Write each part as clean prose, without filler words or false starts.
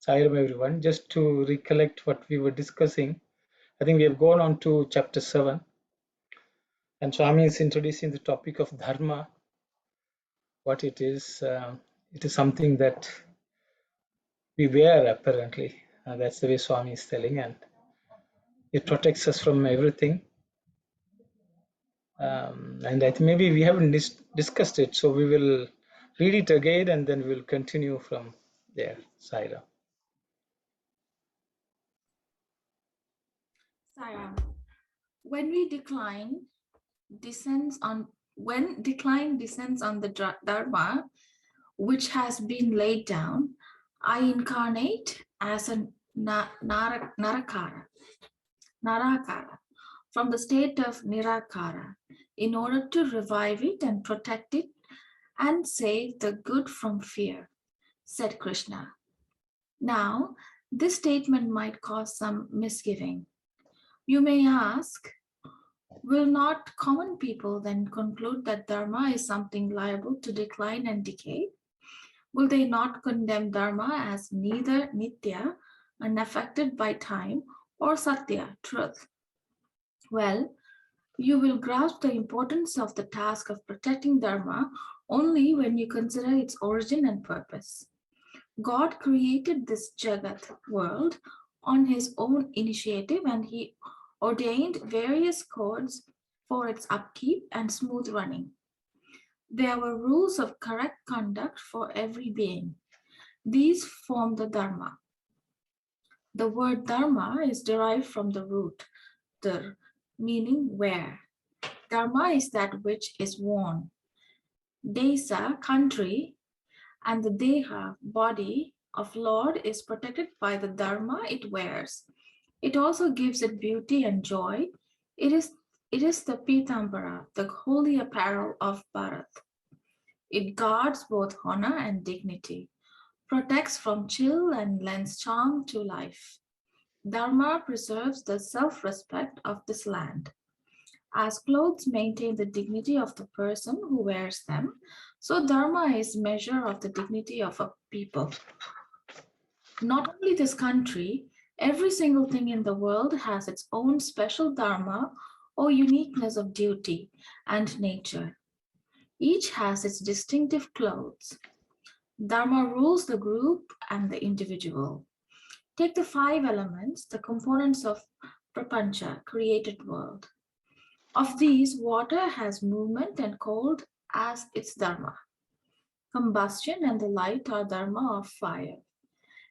Sairam everyone, just to recollect what we were discussing, I think we have gone on to chapter 7 and Swami is introducing the topic of Dharma, what it is. It is something that we wear apparently. That's the way Swami is telling, and it protects us from everything. And I think maybe we haven't discussed it, so we will read it again and then we'll continue from there. Saira. Saira, when decline descends on the Dharma which has been laid down, I incarnate as a Narakara from the state of Nirakara in order to revive it and protect it and save the good from fear, said Krishna. Now, this statement might cause some misgiving. You may ask, will not common people then conclude that Dharma is something liable to decline and decay? Will they not condemn Dharma as neither Nitya, unaffected by time, or Satya, truth? Well, you will grasp the importance of the task of protecting Dharma only when you consider its origin and purpose. God created this Jagat world on his own initiative and he ordained various codes for its upkeep and smooth running. There were rules of correct conduct for every being. These form the Dharma. The word Dharma is derived from the root Dhar, meaning wear. Dharma is that which is worn. Desa, country, and the Deha, body of Lord is protected by the Dharma it wears. It also gives it beauty and joy. It is the Pitambara, the holy apparel of Bharat. It guards both honor and dignity, protects from chill and lends charm to life. Dharma preserves the self-respect of this land. As clothes maintain the dignity of the person who wears them, so Dharma is measure of the dignity of a people. Not only this country, every single thing in the world has its own special Dharma or uniqueness of duty and nature. Each has its distinctive clothes. Dharma rules the group and the individual. Take the 5 elements, the components of Prapancha, created world. Of these, water has movement and cold as its dharma. Combustion and the light are dharma of fire.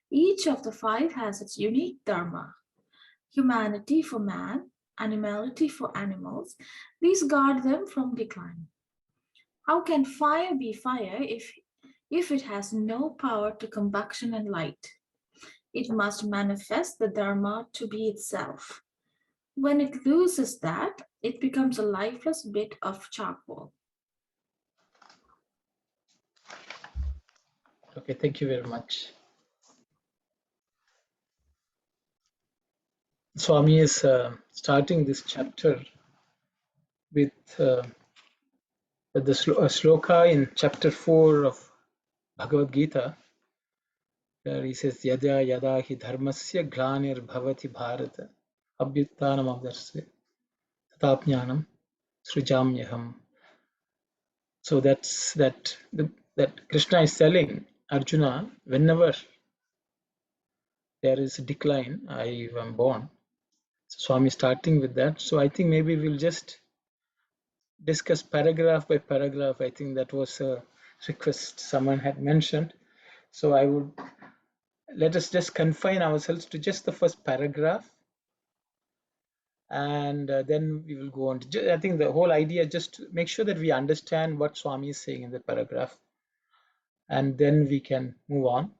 Each of the 5 has its unique dharma. Humanity for man, animality for animals. These guard them from decline. How can fire be fire if it has no power to combustion and light? It must manifest the dharma to be itself. When it loses that, it becomes a lifeless bit of charcoal. Okay, thank you very much. Swami is starting this chapter with the sloka in chapter 4 of Bhagavad Gita, where he says, Yada yada hi dharmasya glanir bhavati bharata abhyuttanam avdarsya tatapnyanam srijamyaham. So that Krishna is telling Arjuna, whenever there is a decline, I am born. So Swami starting with that. So I think maybe we'll just discuss paragraph by paragraph. I think that was a request someone had mentioned. So I would let us just confine ourselves to just the first paragraph, and then we will go on to, I think the whole idea just to make sure that we understand what Swami is saying in the paragraph, and then we can move on.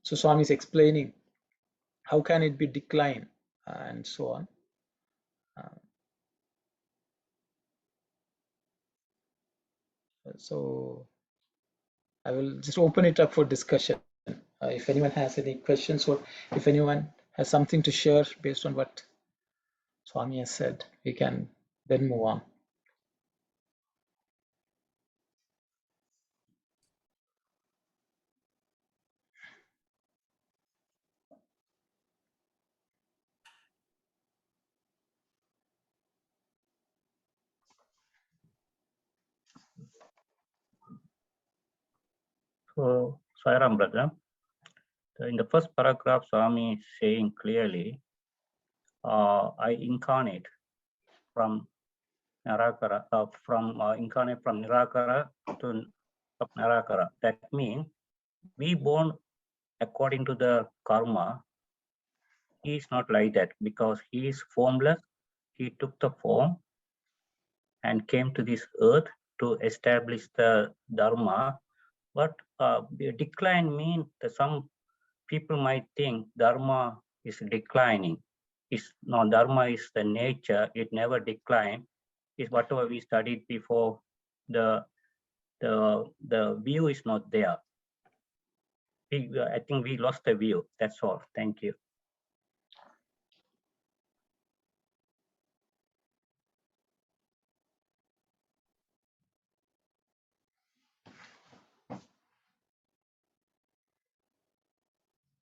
So Swami is explaining how can it be decline and so on. So I will just open it up for discussion. If anyone has any questions or if anyone has something to share based on what Swami has said, we can then move on. So, Sairam brother, in the first paragraph, Swami is saying clearly, I incarnate from Nirakara, incarnate from Nirakara to Nirakara. That means we born according to the karma. He is not like that because he is formless. He took the form and came to this earth to establish the Dharma. But decline means that some people might think Dharma is declining. It's no, Dharma is the nature, it never declines. It's whatever we studied before, the view is not there. I think we lost the view, that's all. Thank you.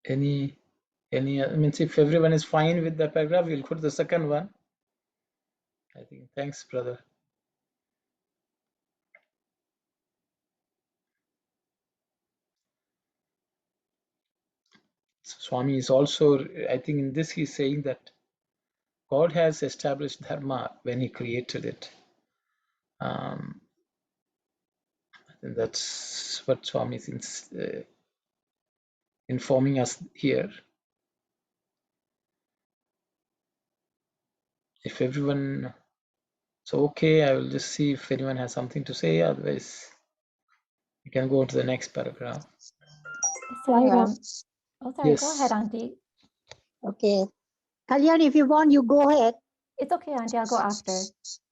Any, I mean, if everyone is fine with the paragraph, we'll go to the second one. I think, thanks, brother. So Swami is also, I think in this he's saying that God has established Dharma when he created it. I think that's what Swami is informing us here. If everyone, so okay, I will just see if anyone has something to say, otherwise we can go to the next paragraph. Oh, sorry, Yes. go ahead, Auntie. Okay. Kalyan, if you want, you go ahead. It's okay, Auntie, I'll go after.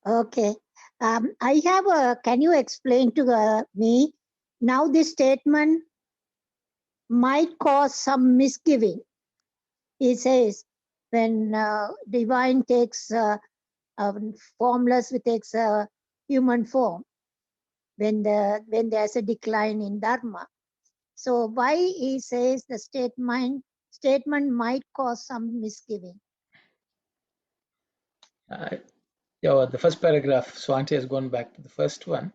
Okay. I have a, can you explain to me, now this statement might cause some misgiving. He says, when divine takes formless, takes a human form, when there's a decline in Dharma. So why he says the statement might cause some misgiving? Yeah, the first paragraph, Swante has gone back to the first one.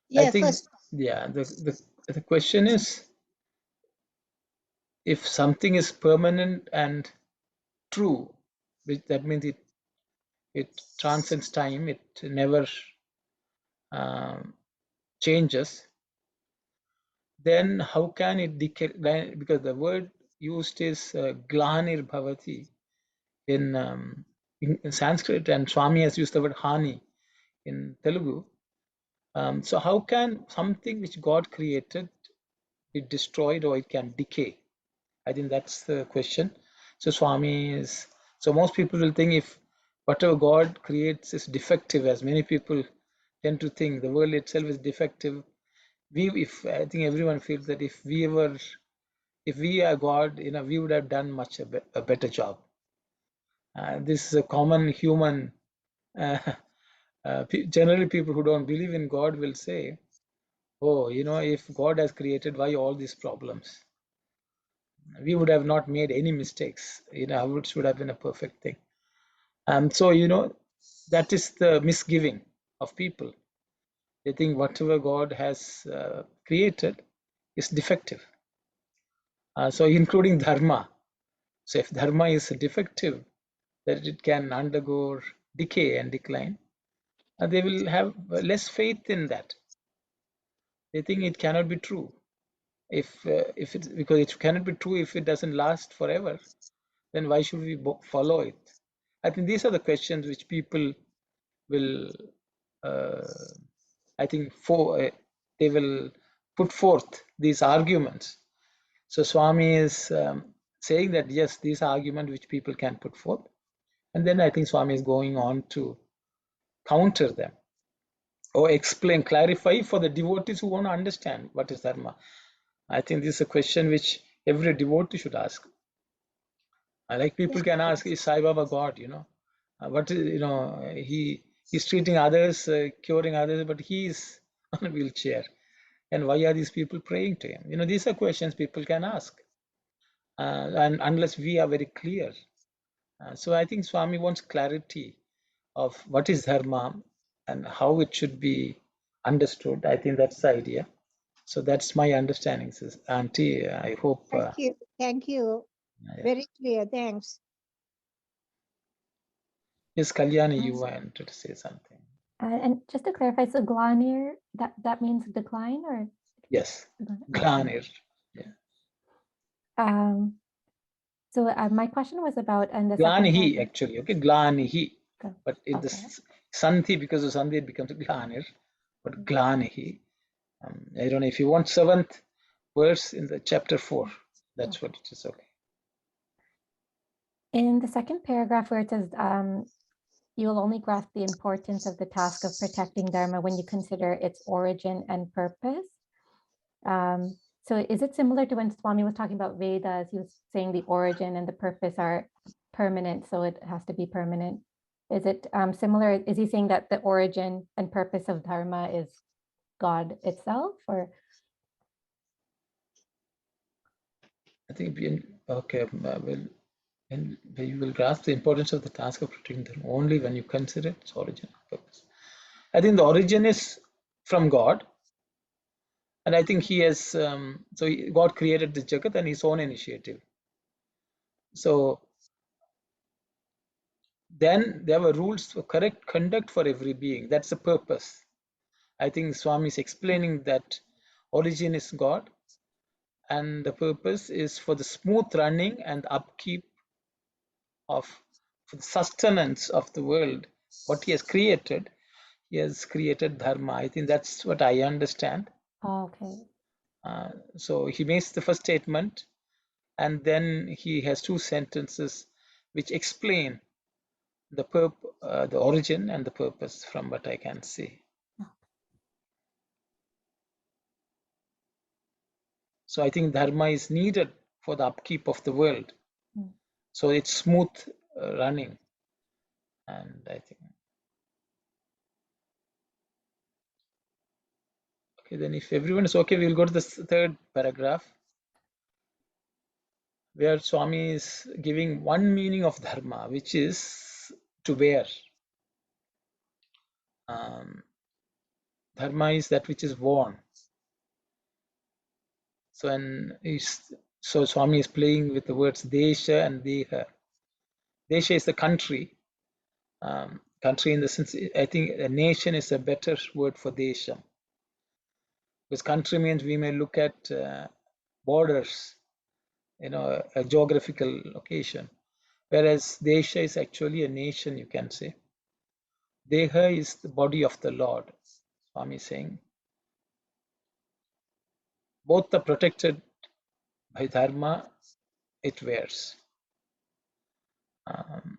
Yeah, I think, first. yeah, the question is, if something is permanent and true, which that means it transcends time, it never changes, then how can it decay? Because the word used is glanir bhavati in Sanskrit, and Swami has used the word hani in Telugu. So how can something which God created be destroyed, or it can decay? I think that's the question. So Swami is, so most people will think if whatever God creates is defective, as many people tend to think the world itself is defective. If I think everyone feels that if we are God, we would have done much a better job. This is a common human. Generally, people who don't believe in God will say, "Oh, if God has created, why all these problems? We would have not made any mistakes. It should have been a perfect thing." So that is the misgiving of people. They think whatever God has created is defective. So including dharma. So if dharma is defective, that it can undergo decay and decline, they will have less faith in that. They think it cannot be true. If it's because it cannot be true if it doesn't last forever, then why should we follow it? I think these are the questions which people will, I think, they will put forth these arguments. So Swami is saying that, yes, these are arguments which people can put forth. And then I think Swami is going on to counter them or explain, clarify for the devotees who want to understand what is Dharma. I think this is a question which every devotee should ask. Like people can ask, is Sai Baba God? What is, he's treating others, curing others, but he is on a wheelchair. And why are these people praying to him? These are questions people can ask. And unless we are very clear. So I think Swami wants clarity of what is Dharma and how it should be understood. I think that's the idea. So that's my understanding, sis. Auntie, I hope. Thank you. Thank you. Yeah. Very clear. Thanks. Yes, Kalyani, you wanted to say something. And just to clarify, so glanir, that means decline, or? Yes, Glanir. Yeah. So my question was about, and the Glanihi, actually, okay, Glanihi. Okay. But in the Sandhi, because of Sandhi, it becomes Glanir. But Glanihi. I don't know if you want 7th verse in the chapter 4. That's what it is. Okay. In the second paragraph where it says, you will only grasp the importance of the task of protecting Dharma when you consider its origin and purpose. So is it similar to when Swami was talking about Vedas? He was saying the origin and the purpose are permanent, so it has to be permanent. Is it similar? Is he saying that the origin and purpose of Dharma is God itself, or? I think, okay, well, and you will grasp the importance of the task of protecting them only when you consider its origin and purpose. I think the origin is from God. And I think he has, God created the Jagat on his own initiative. So then there were rules for correct conduct for every being. That's the purpose. I think Swami is explaining that origin is God, and the purpose is for the smooth running and upkeep of, for the sustenance of the world. What he has created Dharma. I think that's what I understand. Okay. So he makes the first statement, and then he has 2 sentences which explain the origin and the purpose from what I can see. So I think Dharma is needed for the upkeep of the world. So it's smooth running. And I think, okay, then if everyone is okay, we'll go to the 3rd paragraph, where Swami is giving one meaning of Dharma, which is to wear. Dharma is that which is worn. So Swami is playing with the words Desha and Deha. Desha is the country. Country in the sense, I think a nation is a better word for Desha. Because country means we may look at borders, a geographical location. Whereas Desha is actually a nation, you can say. Deha is the body of the Lord. Swami is saying. Both are protected by Dharma, it wears. And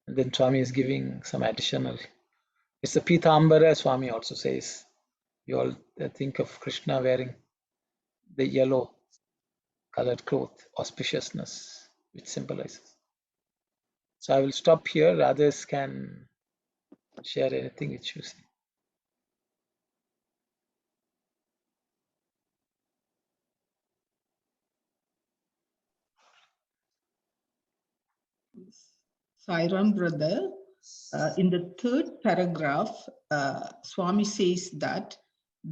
then Swami is giving some additional. It's the Pitambara, Swami also says. You all think of Krishna wearing the yellow colored cloth, auspiciousness, which symbolizes. So I will stop here. Others can share anything which you see. Sairam brother, in the 3rd paragraph, Swami says that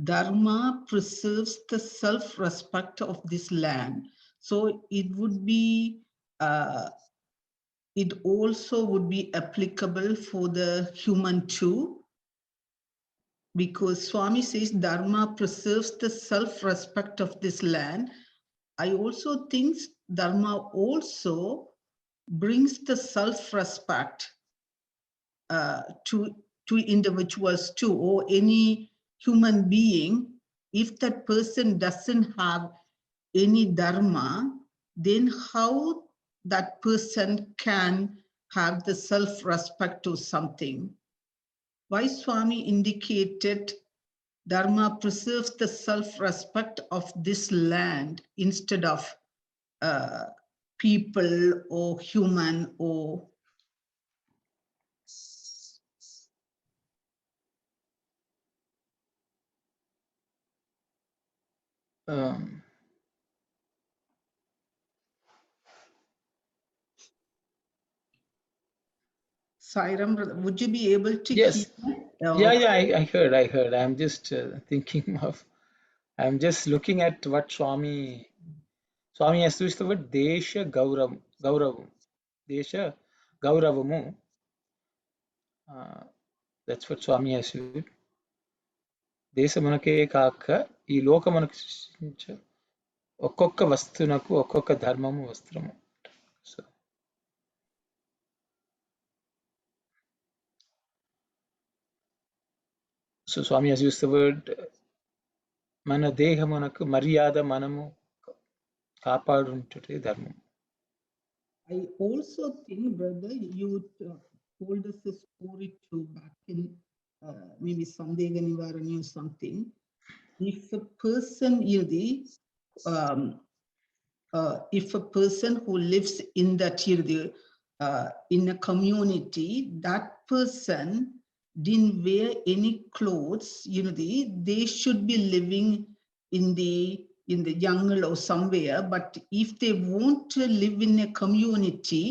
Dharma preserves the self-respect of this land. So it would be, it also would be applicable for the human too, because Swami says Dharma preserves the self-respect of this land. I also think Dharma also brings the self-respect to individuals too, or any human being. If that person doesn't have any dharma, then how that person can have the self-respect to something? Why Swami indicated dharma preserves the self-respect of this land instead of people or human or Sairam, would you be able to Yes. hear? Yeah, I heard. I'm just thinking of, I'm just looking at what Swami has used the word Desha Gauravam. Desha Gauravamu. That's what Swami has used. దేశమునకే కాక ఈ లోకమునకు సృష్టించ ఒక్కొక్క వస్తువునకు ఒక్కొక్క ధర్మము వస్త్రము. So Swami has used the word మన దేహమునకు మర్యాద మనము కాపాడుంటుటే ధర్మం. I also think, brother, you told us a story too back in maybe Sandega Nivarani or something. If a person, if a person who lives in that in a community, that person didn't wear any clothes, they should be living in the jungle or somewhere. But if they want to live in a community,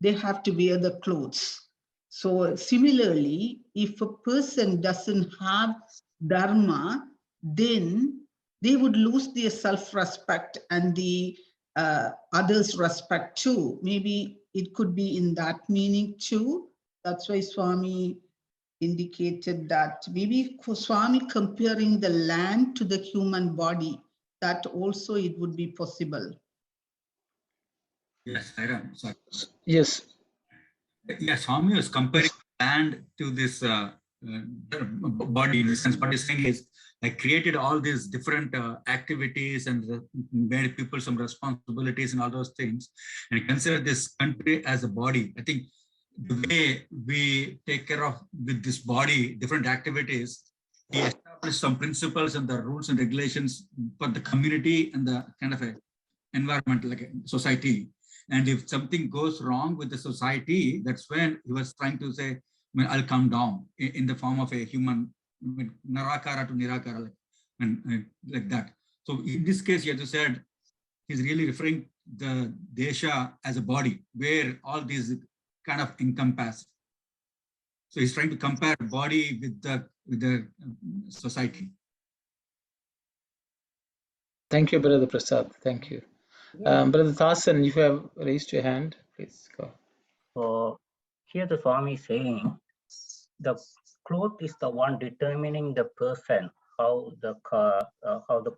they have to wear the clothes. So similarly, if a person doesn't have dharma, then they would lose their self-respect and the others' respect too. Maybe it could be in that meaning too. That's why Swami indicated that. Maybe Swami comparing the land to the human body, that also it would be possible. Yes, Sairam. Sorry. Yes. Yeah, Swami was comparing land to this body in the sense. What he's saying is, I created all these different activities and made people some responsibilities and all those things, and consider this country as a body. I think the way we take care of with this body, different activities, he established some principles and the rules and regulations for the community and the kind of a environment, like a society. And if something goes wrong with the society, that's when he was trying to say, well, I'll come down in the form of a human, narakara to nirakara, like that. So in this case, he has said, he's really referring the desha as a body where all these kind of encompass. So he's trying to compare body with the society. Thank you, Brother Prasad. Thank you. Brother Thasan, if you have raised your hand, please go. So here the Swami is saying the cloth is the one determining the person, how the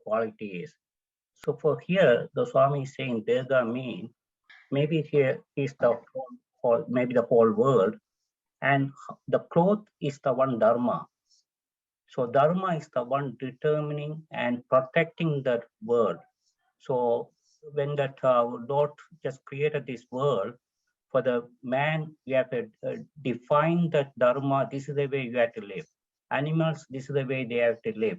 quality is. So for here, the Swami is saying Durga mean maybe here is the whole, maybe the whole world, and the cloth is the one Dharma. So Dharma is the one determining and protecting that world. So when that Lord just created this world, for the man, you have to define that Dharma, this is the way you have to live. Animals, this is the way they have to live.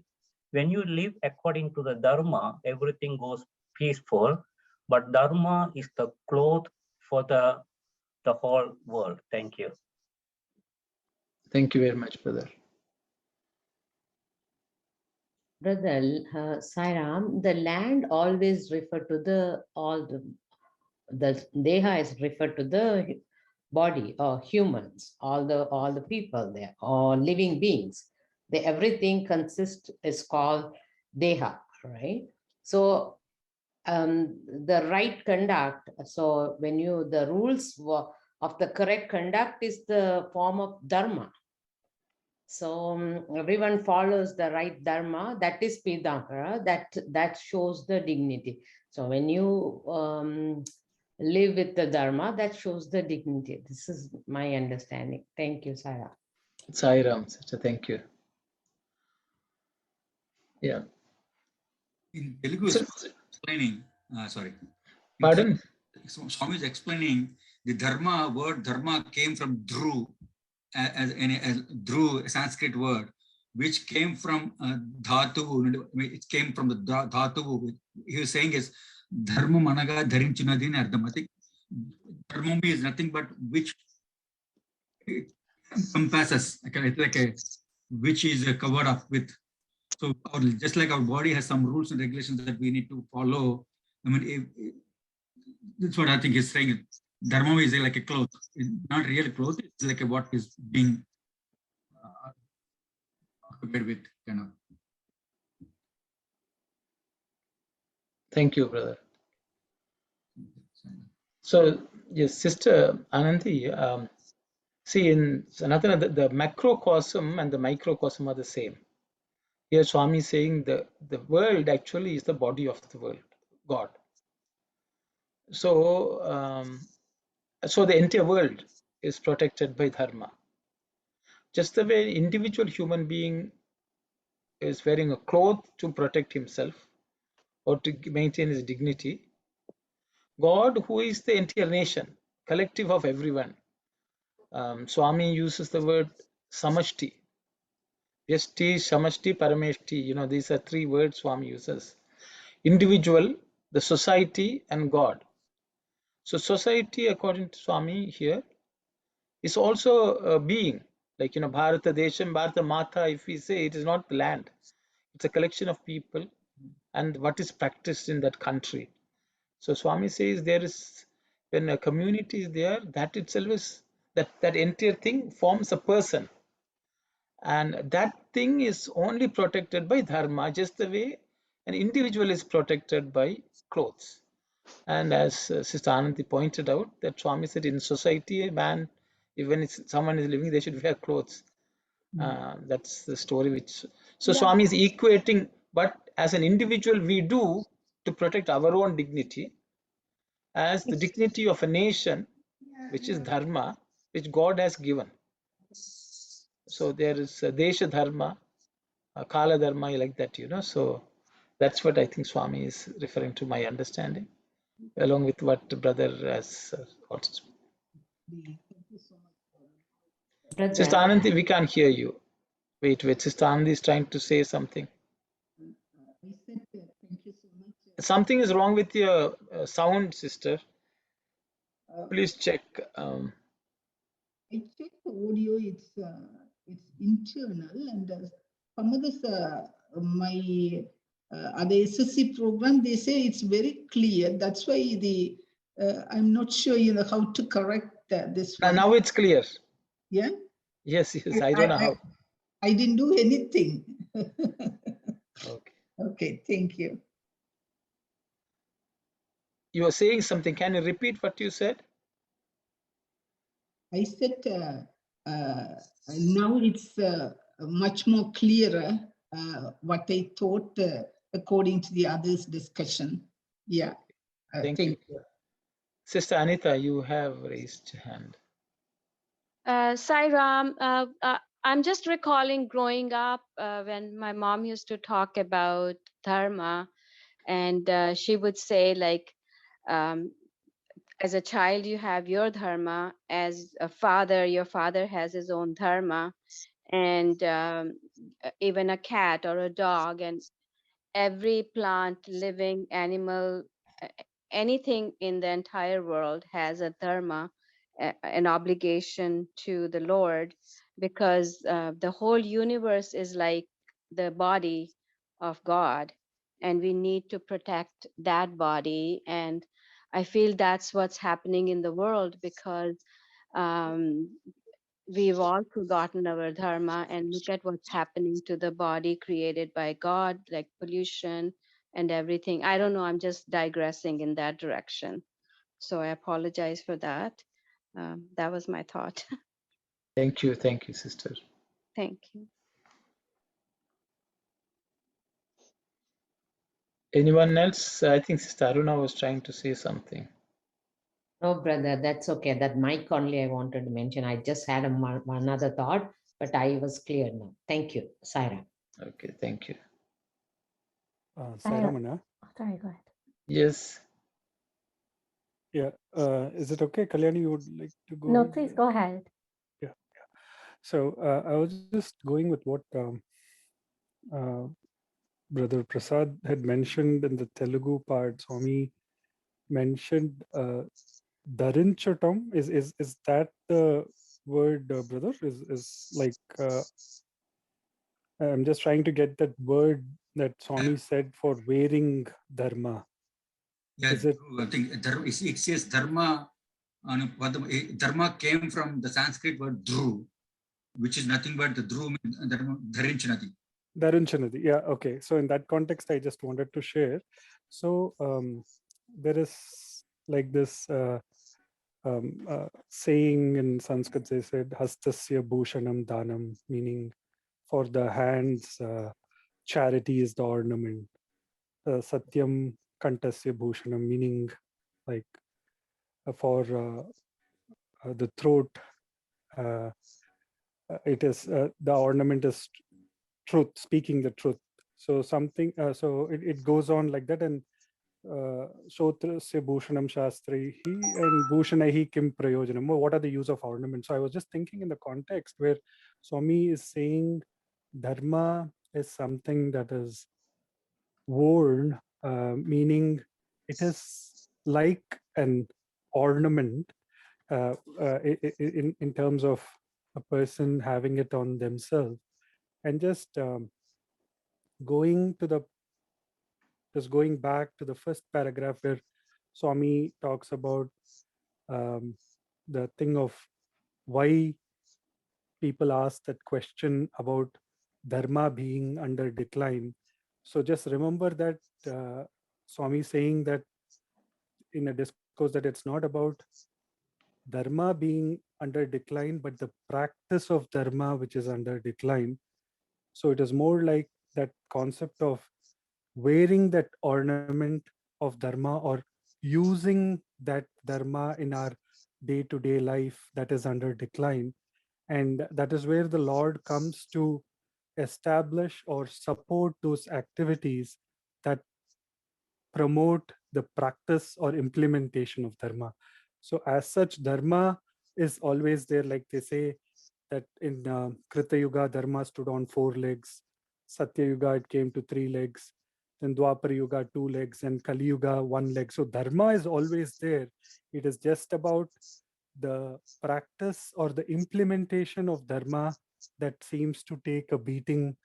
When you live according to the Dharma, everything goes peaceful, but Dharma is the cloth for the whole world. Thank you. Thank you very much, brother. Brother Sairam, the land always refer to the deha is referred to the body or humans, all the people there, or living beings. Everything consists is called deha, right? So the right conduct. So when the rules of the correct conduct is the form of dharma. So everyone follows the right dharma, that is Pidankara, that shows the dignity. So when you live with the dharma, that shows the dignity. This is my understanding. Thank you, Sairam. Sairam, thank you. Yeah. In Telugu, explaining sorry. Pardon? Swami is explaining the dharma word. Dharma came from dhru, as dhru, a Sanskrit word, which came from dhatu. It came from the dhatu. He was saying is dharma managa dharinchunadin ardham. I think dharma is nothing but which encompasses, like a which is covered up with. So just like our body has some rules and regulations that we need to follow. I mean, that's what I think he's saying. Dharma is like a cloth. It's not really cloth. It's like what is being occupied with, kind of. Thank you, brother. So, yes, Sister Ananti, see, in Sanatana, the macrocosm and the microcosm are the same. Here, Swami is saying the world actually is the body of the world, God. So, so the entire world is protected by dharma. Just the way individual human being is wearing a cloth to protect himself or to maintain his dignity, God, who is the entire nation, collective of everyone. Swami uses the word samashti. Vyashti, samashti, parameshti. These are three words Swami uses. Individual, the society, and God. So society, according to Swami here, is also a being. Like, Bharata Desham, Bharata Mata, if we say, it is not the land. It's a collection of people and what is practiced in that country. So Swami says there is, when a community is there, that itself is, that entire thing forms a person. And that thing is only protected by dharma, just the way an individual is protected by clothes. And as Sister Ananti pointed out, that Swami said in society, man, even if someone is living, they should wear clothes. That's the story which. So Yeah. Swami is equating, but as an individual, we do to protect our own dignity, as the dignity of a nation, which is dharma, which God has given. So there is a Desha Dharma, a Kala Dharma, like that, So that's what I think Swami is referring to, my understanding, along with what the brother has also spoken. Sister Brother, Ananti, we can't hear you. Wait. Sister Ananti is trying to say something. I said thank you so much. Something is wrong with your sound, sister. Please check. I checked the audio. It's internal, and some of this my other SSC program, they say it's very clear. That's why I'm not sure how to correct this one. Now it's clear. Yeah. Yes. I don't know how. I didn't do anything. Okay. Okay. Thank you. You were saying something. Can you repeat what you said? I said now it's much more clearer what I thought according to the others' discussion. Yeah. Thank you. Sister Anita, you have raised your hand. Sai Ram, I'm just recalling growing up when my mom used to talk about dharma, and she would say, like, as a child, you have your dharma. As a father, your father has his own dharma, and even a cat or a dog, and every plant, living animal, anything in the entire world has a dharma, an obligation to the Lord, because the whole universe is like the body of God, and we need to protect that body. And I feel that's what's happening in the world, because um, we've all forgotten our dharma, and look at what's happening to the body created by God, like pollution and everything. I don't know, I'm just digressing in that direction. So I apologize for that. That was my thought. Thank you, sister. Thank you. Anyone else? I think Sister Aruna was trying to say something. no, brother, that's okay. That mic only I wanted to mention. I just had another thought, but I was clear now. Thank you, Saira. Okay, thank you. Sorry, go ahead. Yes. Yeah. Is it okay, Kalyani? You would like to go No, ahead? please go ahead. Yeah. So I was just going with what uh, Brother Prasad had mentioned in the Telugu part. Swami mentioned Dharinchatam. Is that the word, brother? Is like I'm just trying to get that word that Swami said for wearing dharma. Yeah, Is it? I think it says dharma. Dharma came from the Sanskrit word dhru, which is nothing but the dhru means dharinchanati. Dharunchanadi. Yeah, okay. So in that context, I just wanted to share. So there is like this saying in Sanskrit, they said, Hastasya Bhushanam Danam, meaning for the hands, charity is the ornament. Satyam Kantasya Bhushanam, meaning like for the throat, it is the ornament is truth, speaking the truth. So something, so it goes on like that. And Shotrasya Bhushanam Shastrihi and Bhushanahi Kim Prayojanam. What are the use of ornaments? So I was just thinking in the context where Swami is saying dharma is something that is worn, meaning it is like an ornament in terms of a person having it on themselves. And just going back to the first paragraph where Swami talks about the thing of why people ask that question about dharma being under decline. So just remember that Swami saying that in a discourse that it's not about dharma being under decline, but the practice of dharma which is under decline. So it is more like that concept of wearing that ornament of dharma or using that dharma in our day-to-day life that is under decline. And that is where the Lord comes to establish or support those activities that promote the practice or implementation of dharma. So as such, dharma is always there. Like they say that in Krita Yuga, dharma stood on 4 legs. Satya Yuga, it came to 3 legs. Then Dwapara Yuga, 2 legs. And Kali Yuga, 1 leg. So dharma is always there. It is just about the practice or the implementation of dharma that seems to take a beating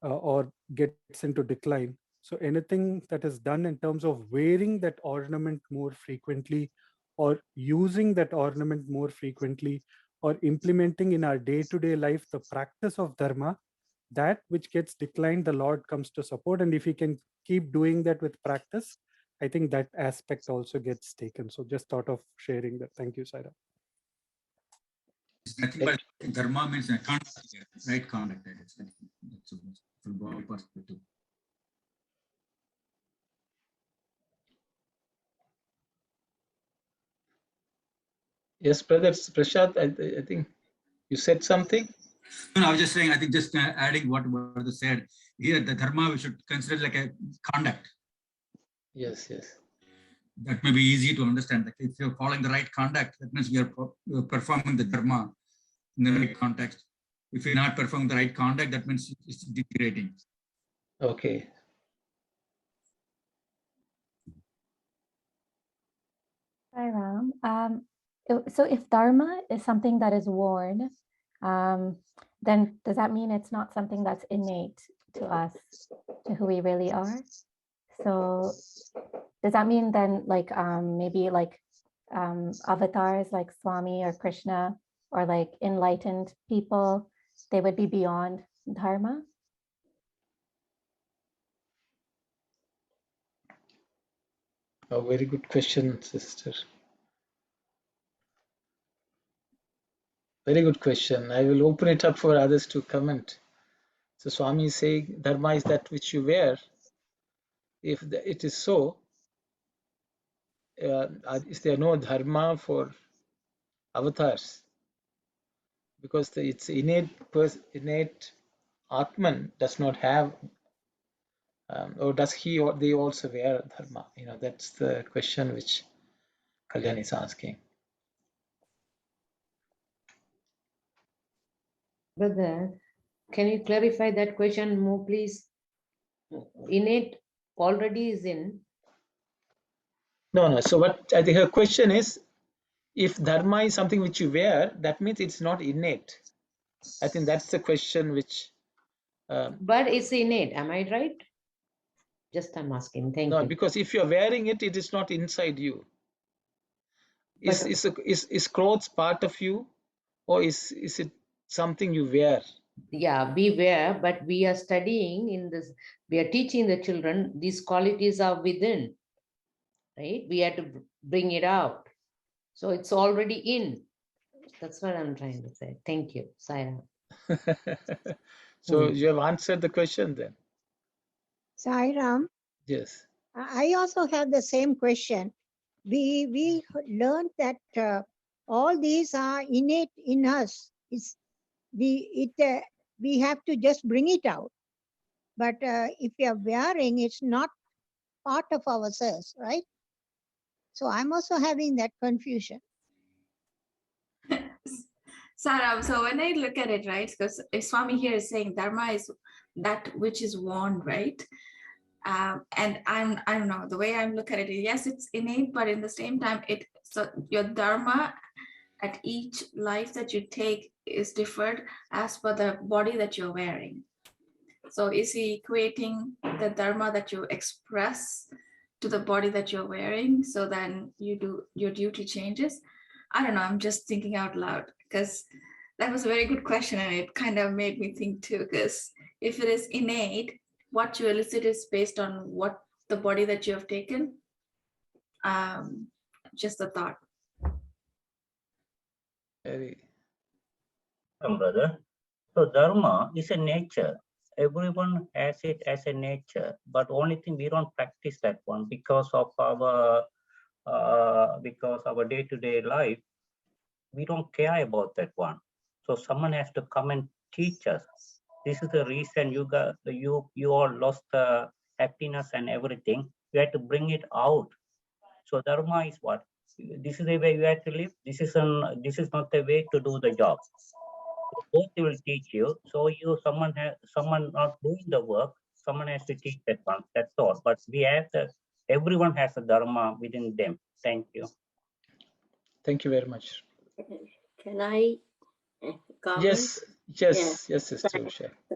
or gets into decline. So anything that is done in terms of wearing that ornament more frequently or using that ornament more frequently or implementing in our day-to-day life the practice of dharma, that which gets declined, the Lord comes to support. And if he can keep doing that with practice, I think that aspect also gets taken. So just thought of sharing that. Thank you, Saira. It's nothing but dharma means conduct, right conduct. That's from our perspective. Yes, brother Prashad, I think you said something. No, I was just saying, I think just adding what brother said here, the dharma we should consider like a conduct. Yes, yes. That may be easy to understand. Like if you're following the right conduct, that means you're performing the dharma in the right context. If you're not performing the right conduct, that means it's deteriorating. Okay. Hi, Ram. So if dharma is something that is worn, then does that mean it's not something that's innate to us, to who we really are? So does that mean then like maybe like avatars like Swami or Krishna or like enlightened people, they would be beyond dharma? A very good question, sister. Very good question. I will open it up for others to comment. So Swami is saying dharma is that which you wear. If it is so, is there no dharma for avatars? Because it's innate Atman does not have, or does he or they also wear dharma? That's the question which Kalyani is asking. Brother, can you clarify that question more, please? Innate already is in. No. So what I think her question is, if dharma is something which you wear, that means it's not innate. I think that's the question which. But it's innate, am I right? Just I'm asking. Thank No, you. because if you're wearing it, it is not inside you. Is clothes part of you, or is it something you wear? Yeah, we wear, but we are studying in this, we are teaching the children, these qualities are within, right? We have to bring it out. So it's already in. That's what I'm trying to say. Thank you, Saira. So you have answered the question then? Sairam, Yes. I also have the same question. We learned that all these are innate in us. We have to just bring it out. But if we are wearing, it's not part of ourselves, right? So I'm also having that confusion. Sarah, so when I look at it, right, because Swami here is saying Dharma is that which is worn, right? And I don't know, the way I look at it, yes, it's innate, but in the same time, so your Dharma at each life that you take is different as per the body that you're wearing. So is he equating the Dharma that you express to the body that you're wearing? So then your duty changes? I don't know, I'm just thinking out loud, because that was a very good question, and it kind of made me think too, because if it is innate, what you elicit is based on what the body that you have taken. Just a thought. Brother. So dharma is a nature. Everyone has it as a nature, but only thing we don't practice that one because of our day-to-day life. We don't care about that one. So someone has to come and teach us. This is the reason you all lost the happiness and everything. You have to bring it out. So dharma is what? This is the way you have to live. This is not the way to do the job. Both will teach you. So someone not doing the work, someone has to teach that one. That's all. But everyone has a dharma within them. Thank you. Thank you very much. Can I comment? Yes, sister.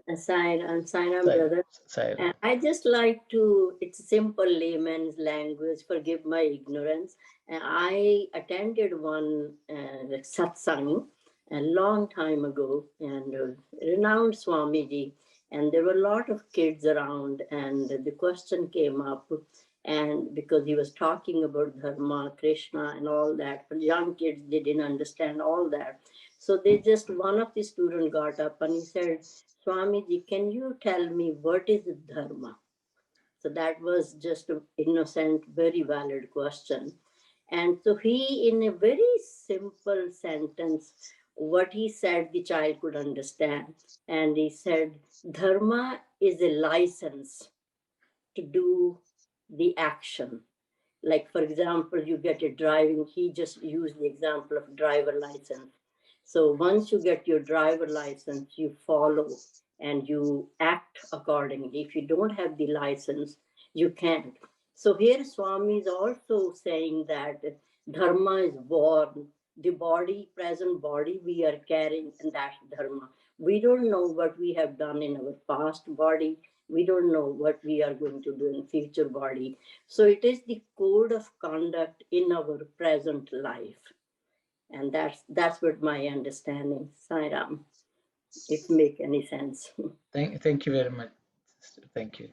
Saira, brother. I just like to, it's simple layman's language, forgive my ignorance. I attended one satsang a long time ago, and renowned Swamiji, and there were a lot of kids around, and the question came up, and because he was talking about Dharma, Krishna and all that, but young kids, they didn't understand all that. So one of the students got up and he said, Swamiji, can you tell me what is Dharma? So that was just an innocent, very valid question. And so he, in a very simple sentence, what he said, the child could understand. And he said, Dharma is a license to do the action. Like, for example, you get a driving, he just used the example of driver license. So once you get your driver license, you follow and you act accordingly. If you don't have the license, you can't. So here Swami is also saying that Dharma is born. The body, present body we are carrying, and that's Dharma. We don't know what we have done in our past body. We don't know what we are going to do in future body. So it is the code of conduct in our present life. And that's what my understanding, Sairam, if make any sense. Thank you very much. Thank you.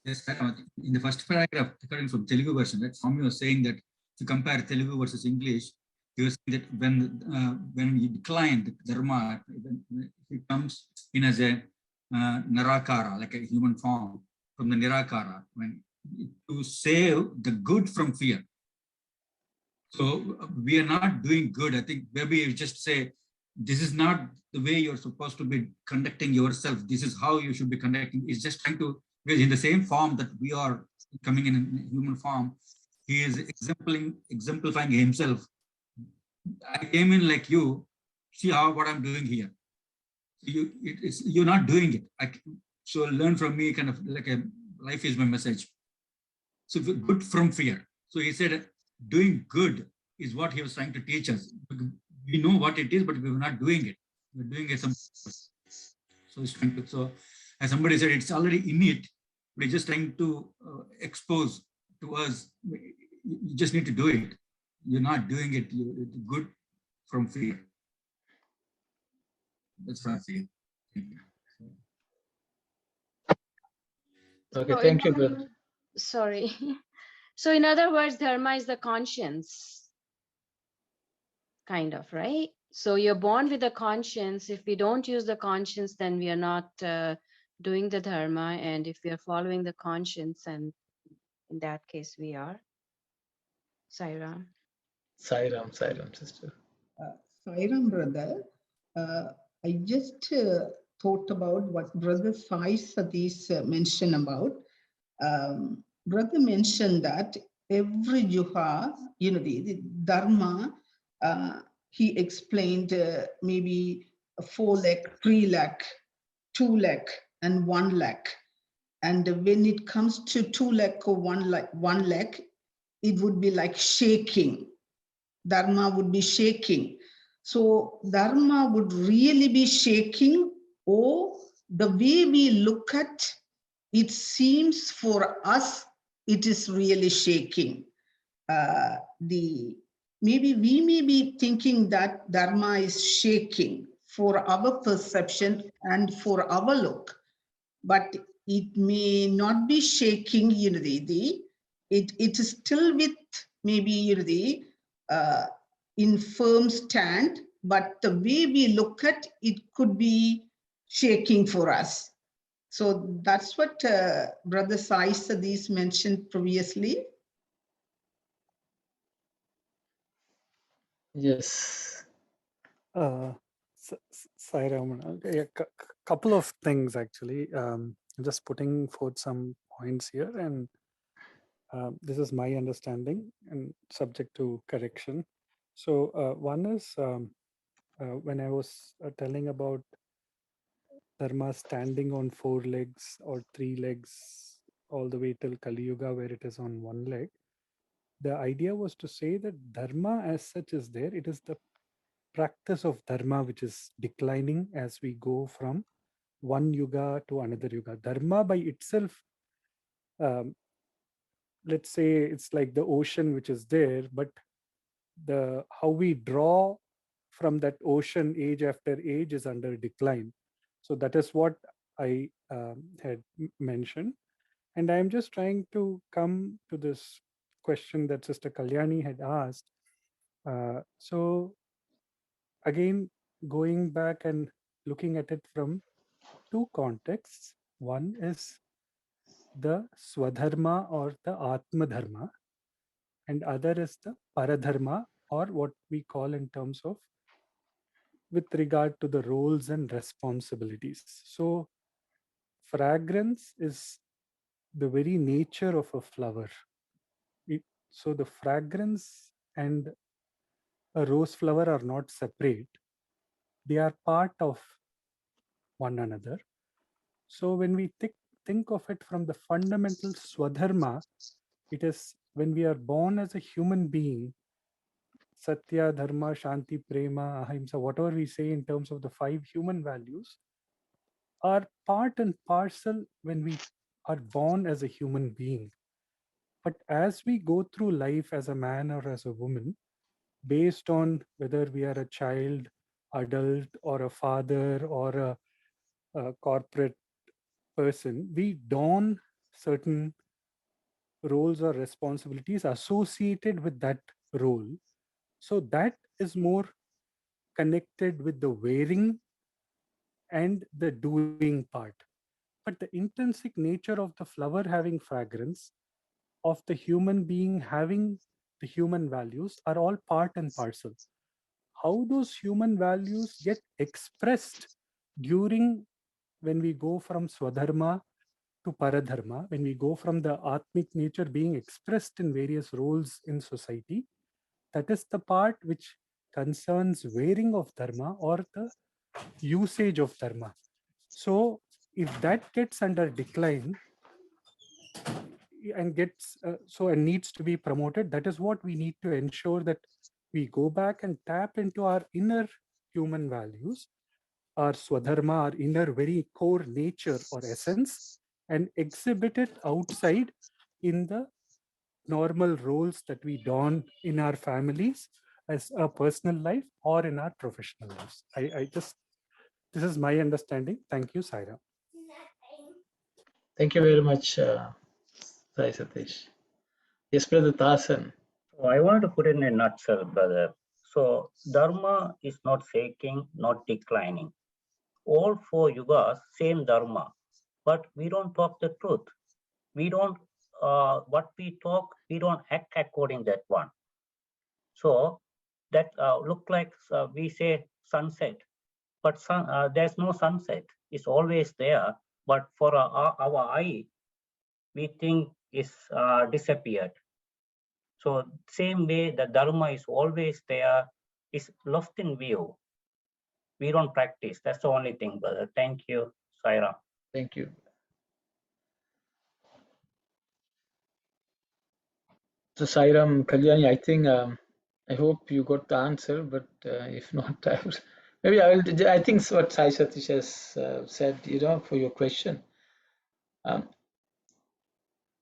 Yes, in the first paragraph, according from Telugu version, right, Swami was saying that to compare Telugu versus English, he was saying that when he declined dharma, he comes in as a narakara, like a human form, from the nirakara, to save the good from fear. So we are not doing good. I think maybe you just say, this is not the way you're supposed to be conducting yourself. This is how you should be conducting. It's just trying to, because in the same form that we are coming in human form, he is exemplifying himself. I came in like you, see what I'm doing here. You're not doing it. So learn from me, kind of like a life is my message. So good from fear. So he said, doing good is what he was trying to teach us. We know what it is, but we were not doing it. We're doing it some. So he's trying to. So as somebody said, it's already in it. We're just trying to expose to us. You just need to do it. You're not doing it. You're good from fear. That's what I feel. Okay, thank you, brother. Sorry. So in other words, dharma is the conscience, kind of, right? So you're born with a conscience. If we don't use the conscience, then we are not doing the dharma. And if we are following the conscience, and in that case, we are. Sairam. Sairam, sister. Sairam, brother. I just thought about what Brother Sai Satish mentioned about. Brother mentioned that every yuga, the dharma, he explained maybe 4 lakh, 3 lakh, 2 lakh, and 1 lakh. And when it comes to 2 lakh or 1 lakh, it would be like shaking. Dharma would be shaking. So dharma would really be shaking, or the way we look at it seems for us, it is really shaking. Maybe we may be thinking that dharma is shaking for our perception and for our look, but it may not be shaking, it is still with maybe, in firm stand, but the way we look at it could be shaking for us. So that's what Brother Sai Sadish mentioned previously. Yes. Sairam, a couple of things actually. Just putting forth some points here, and this is my understanding and subject to correction. So one is when I was telling about dharma standing on 4 legs or 3 legs all the way till Kali Yuga, where it is on 1 leg. The idea was to say that dharma as such is there. It is the practice of dharma which is declining as we go from one yuga to another yuga. Dharma by itself, let's say it's like the ocean which is there, but how we draw from that ocean age after age is under decline. So that is what I had mentioned. And I'm just trying to come to this question that Sister Kalyani had asked. So again, going back and looking at it from 2 contexts. One is the Swadharma or the Atma Dharma, and other is the Paradharma, or what we call in terms of with regard to the roles and responsibilities. So fragrance is the very nature of a flower. So the fragrance and a rose flower are not separate. They are part of one another. So when we think of it from the fundamental Swadharma, it is when we are born as a human being, Satya, Dharma, Shanti, Prema, Ahimsa, whatever we say in terms of the 5 human values, are part and parcel when we are born as a human being. But as we go through life as a man or as a woman, based on whether we are a child, adult, or a father, or a corporate person, we don certain roles or responsibilities associated with that role. So that is more connected with the wearing and the doing part. But the intrinsic nature of the flower having fragrance, of the human being having the human values, are all part and parcel. How those human values get expressed during when we go from Swadharma to Paradharma, when we go from the Atmic nature being expressed in various roles in society, that is the part which concerns wearing of Dharma or the usage of Dharma. So if that gets under decline and and needs to be promoted, that is what we need to ensure, that we go back and tap into our inner human values, our Swadharma, our inner very core nature or essence, and exhibit it outside in the normal roles that we don in our families, as a personal life, or in our professional lives. This is my understanding. Thank you, Saira. Thank you very much, Sai Satish. Yes, Brother Tasan. So I wanted to put it in a nutshell, brother. So Dharma is not faking, not declining. All 4 yugas, same Dharma, but we don't talk the truth. We don't, what we talk, we don't act according to that one. So that look like we say sunset, but there's no sunset. It's always there, but for our eye, we think it's disappeared. So same way, the Dharma is always there, is lost in view. We don't practice. That's the only thing, brother. Thank you, Saira. Thank you. So Sairam, Kalyani, I think I hope you got the answer, but if not, I think what Sai Satish has said, for your question. I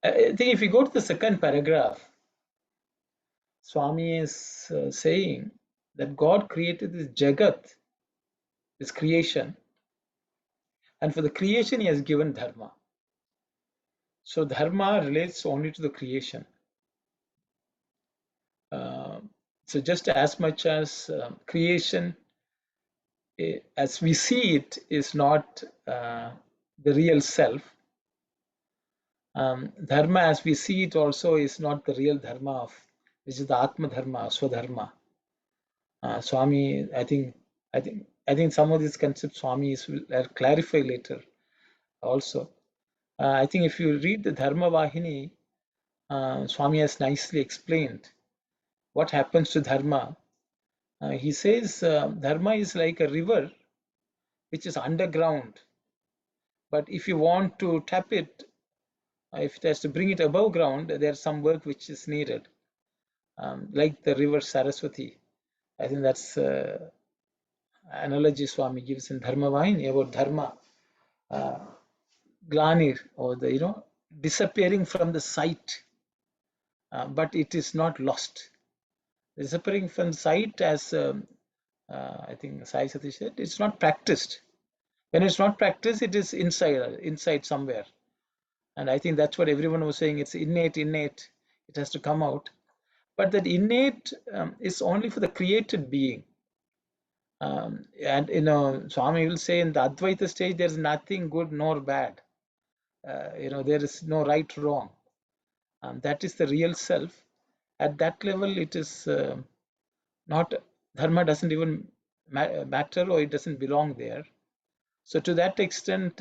think if you go to the second paragraph, Swami is saying that God created this Jagat, this creation, and for the creation he has given Dharma. So Dharma relates only to the creation. So just as much as creation, as we see it, is not the real self, Dharma as we see it also is not the real Dharma, which is the Atma Dharma, Swadharma. Swami, I think some of these concepts Swami will clarify later also. I think if you read the Dharma Vahini, Swami has nicely explained what happens to Dharma. He says Dharma is like a river which is underground, but if you want to tap it, if it has to bring it above ground, there's some work which is needed, like the river Saraswati. I think that's analogy Swami gives in Dharma Vahini about Dharma, Glanir, or the disappearing from the sight, but it is not lost. Disappearing from sight, as I think Sai Satish said, it's not practiced. When it's not practiced, it is inside somewhere. And I think that's what everyone was saying. It's innate. It has to come out. But that innate is only for the created being. And Swami will say in the Advaita stage, there's nothing good nor bad. There is no right, wrong. That is the real self. At that level, it is not, Dharma doesn't even matter, or it doesn't belong there. So to that extent,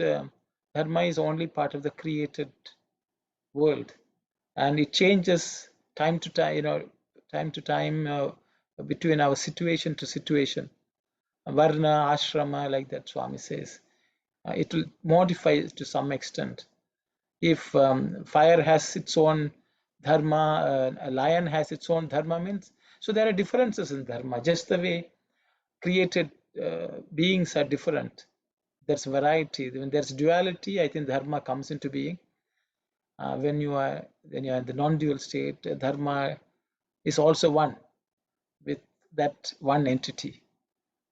Dharma is only part of the created world, and it changes time to time, between our situation to situation. Varna, ashrama, like that Swami says, it will modify to some extent. If fire has its own dharma, a lion has its own dharma, means, so there are differences in dharma, just the way created beings are different. There's variety. When there's duality, I think dharma comes into being. When you are in the non-dual state, dharma is also one with that one entity.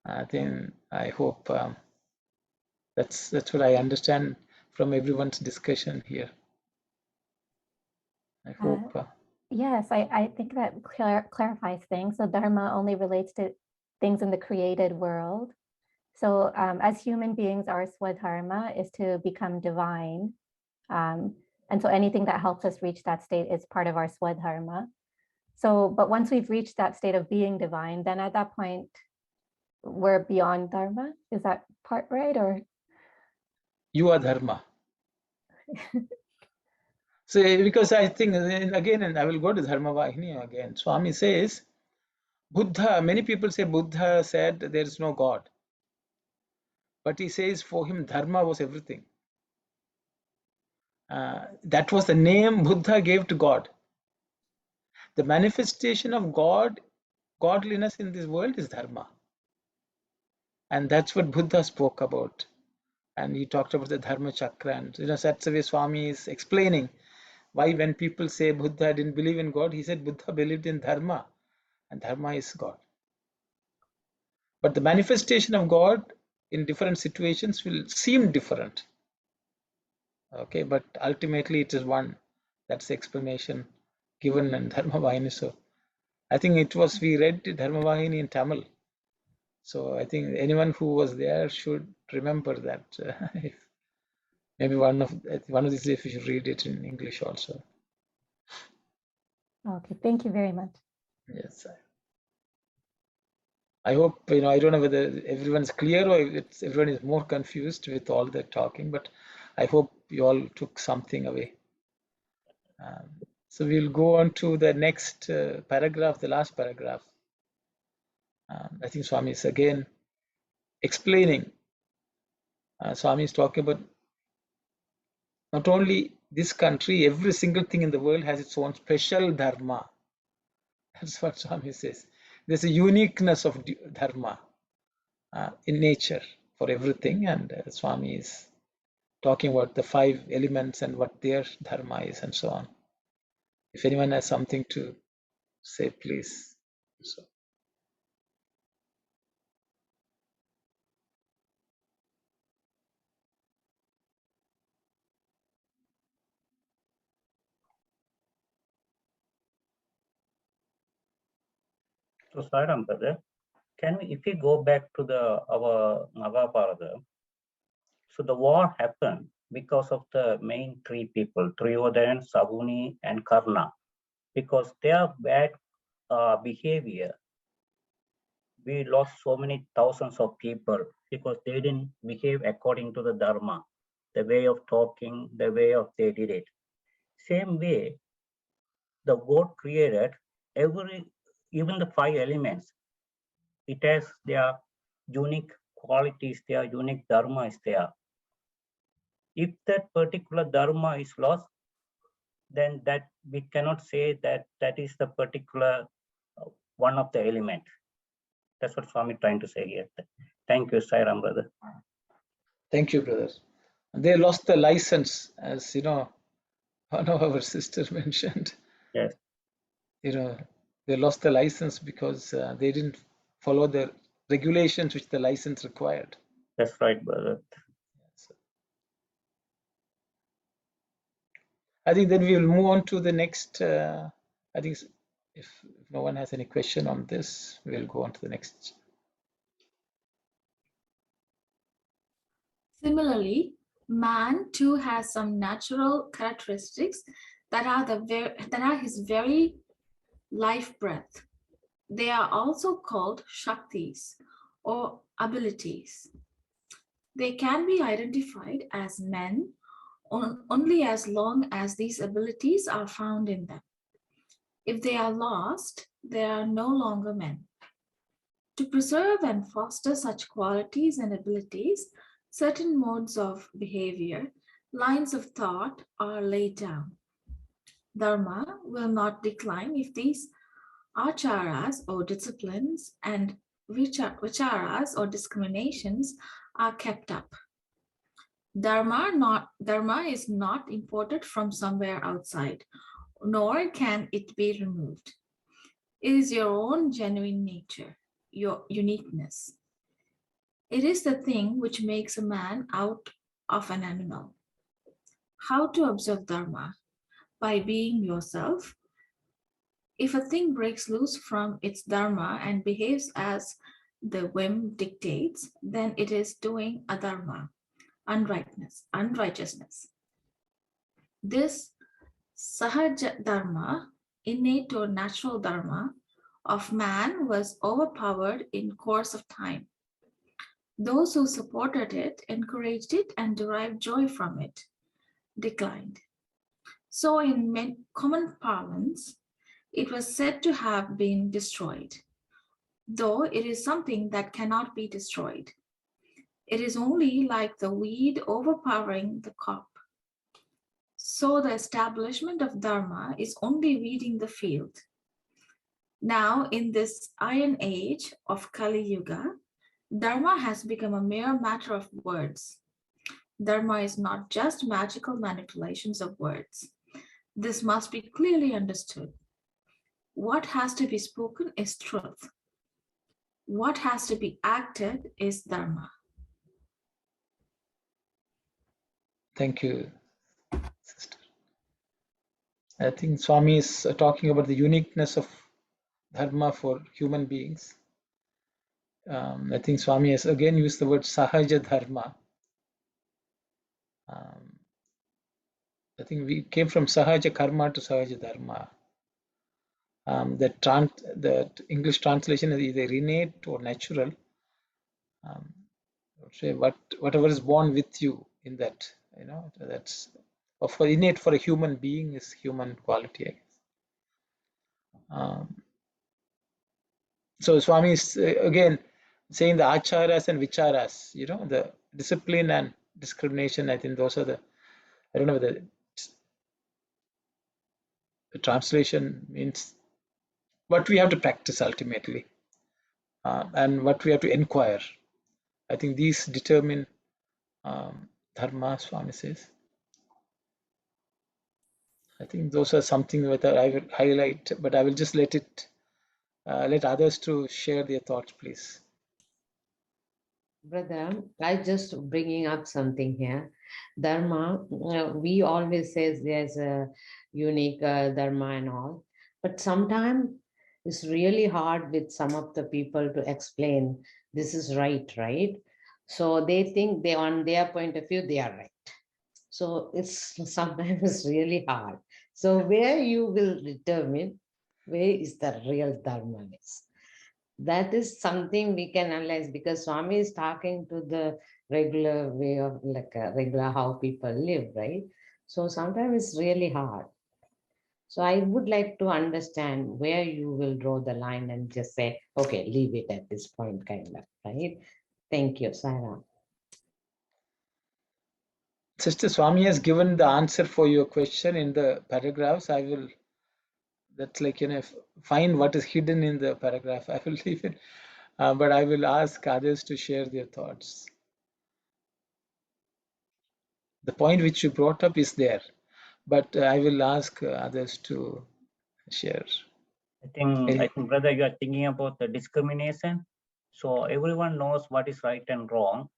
I hope that's what I understand from everyone's discussion here. I hope. Yes, I think that clarifies things. So Dharma only relates to things in the created world. So as human beings, our Swadharma is to become divine. And so anything that helps us reach that state is part of our Swadharma. So, but once we've reached that state of being divine, then at that point, we're beyond Dharma. Is that part right? Or you are Dharma. So because I think again, and I will go to Dharma Vahini again. Swami says, Buddha, many people say Buddha said there is no God. But he says for him, Dharma was everything. That was the name Buddha gave to God. The manifestation of godliness in this world is Dharma. And that's what Buddha spoke about. And he talked about the Dharma Chakra. And Satsavya Swami is explaining why when people say Buddha didn't believe in God, he said Buddha believed in Dharma. And Dharma is God. But the manifestation of God in different situations will seem different. Okay, but ultimately it is one. That's the explanation given in Dharma Vahini. So I think we read Dharma Vahini in Tamil. So I think anyone who was there should remember that. Maybe one of these days we should read it in English also. Okay, thank you very much. Yes. I hope, I don't know whether everyone's clear or everyone is more confused with all the talking, but I hope you all took something away. So we'll go on to the next paragraph, the last paragraph. I think Swami is again explaining. Swami is talking about not only this country, every single thing in the world has its own special dharma. That's what Swami says. There's a uniqueness of dharma in nature for everything, and Swami is talking about the 5 elements and what their dharma is and so on. If anyone has something to say, please. So. So, Sairam brother, if we go back to our Mahabharata, so the war happened because of the main 3 people, Duryodhana, Sabuni, and Karna, because their bad behavior. We lost so many thousands of people because they didn't behave according to the Dharma, the way of talking, the way of they did it. Same way, the God created even the 5 elements. It has their unique qualities, their unique Dharma is there. If that particular Dharma is lost, then that we cannot say that is the particular one of the element. That's what Swami is trying to say here. Thank you, Sairam brother. Thank you, brother. They lost the license, as one of our sisters mentioned. Yes. They lost the license because they didn't follow the regulations which the license required. That's right, brother. I think then we will move on to the next. I think if no one has any question on this, we'll go on to the next. Similarly, man too has some natural characteristics that are his very life breath. They are also called Shaktis or abilities. They can be identified as men only as long as these abilities are found in them. If they are lost, they are no longer men. To preserve and foster such qualities and abilities, certain modes of behavior, lines of thought are laid down. Dharma will not decline if these acharas or disciplines and vicharas or discriminations are kept up. Dharma is not imported from somewhere outside, nor can it be removed. It is your own genuine nature, your uniqueness. It is the thing which makes a man out of an animal. How to observe Dharma? By being yourself. If a thing breaks loose from its Dharma and behaves as the whim dictates, then it is doing adharma, unrighteousness. This sahaja dharma, innate or natural dharma, of man was overpowered in course of time. Those who supported it, encouraged it, and derived joy from it. declined. So in common parlance, it was said to have been destroyed, though it is something that cannot be destroyed. It is only like the weed overpowering the crop. So the establishment of Dharma is only weeding the field. Now, in this iron age of Kali Yuga, Dharma has become a mere matter of words. Dharma is not just magical manipulations of words. This must be clearly understood. What has to be spoken is truth. What has to be acted is Dharma. Thank you, sister. I think Swami is talking about the uniqueness of Dharma for human beings. I think Swami has again used the word Sahaja Dharma. I think we came from Sahaja Karma to Sahaja Dharma. The English translation is either innate or natural. Say whatever is born with you in that, that's for innate for a human being is human quality, I guess. So Swami is again saying the acharas and vicharas, the discipline and discrimination. I think those are the, I don't know whether the translation means what we have to practice ultimately, and what we have to inquire. I think these determine Dharma, Swami says. I think those are something that I will highlight, but I will just let others to share their thoughts, please. Brother, I just bringing up something here. Dharma, we always say there's a unique Dharma and all, but sometimes it's really hard with some of the people to explain this is right? So they think they, on their point of view, they are right. So it's sometimes it's really hard. So where you will determine where is the real Dharma is. That is something we can analyze, because Swami is talking to the regular way of regular how people live, right? So sometimes it's really hard. So I would like to understand where you will draw the line and just say, okay, leave it at this point, kind of, right? Thank you, Sarah. Sister, Swami has given the answer for your question in the paragraphs. I will, that's like, find what is hidden in the paragraph. I will leave it, but I will ask others to share their thoughts. The point which you brought up is there, but I will ask others to share. I think, brother, you are thinking about the discrimination. So everyone knows what is right and wrong.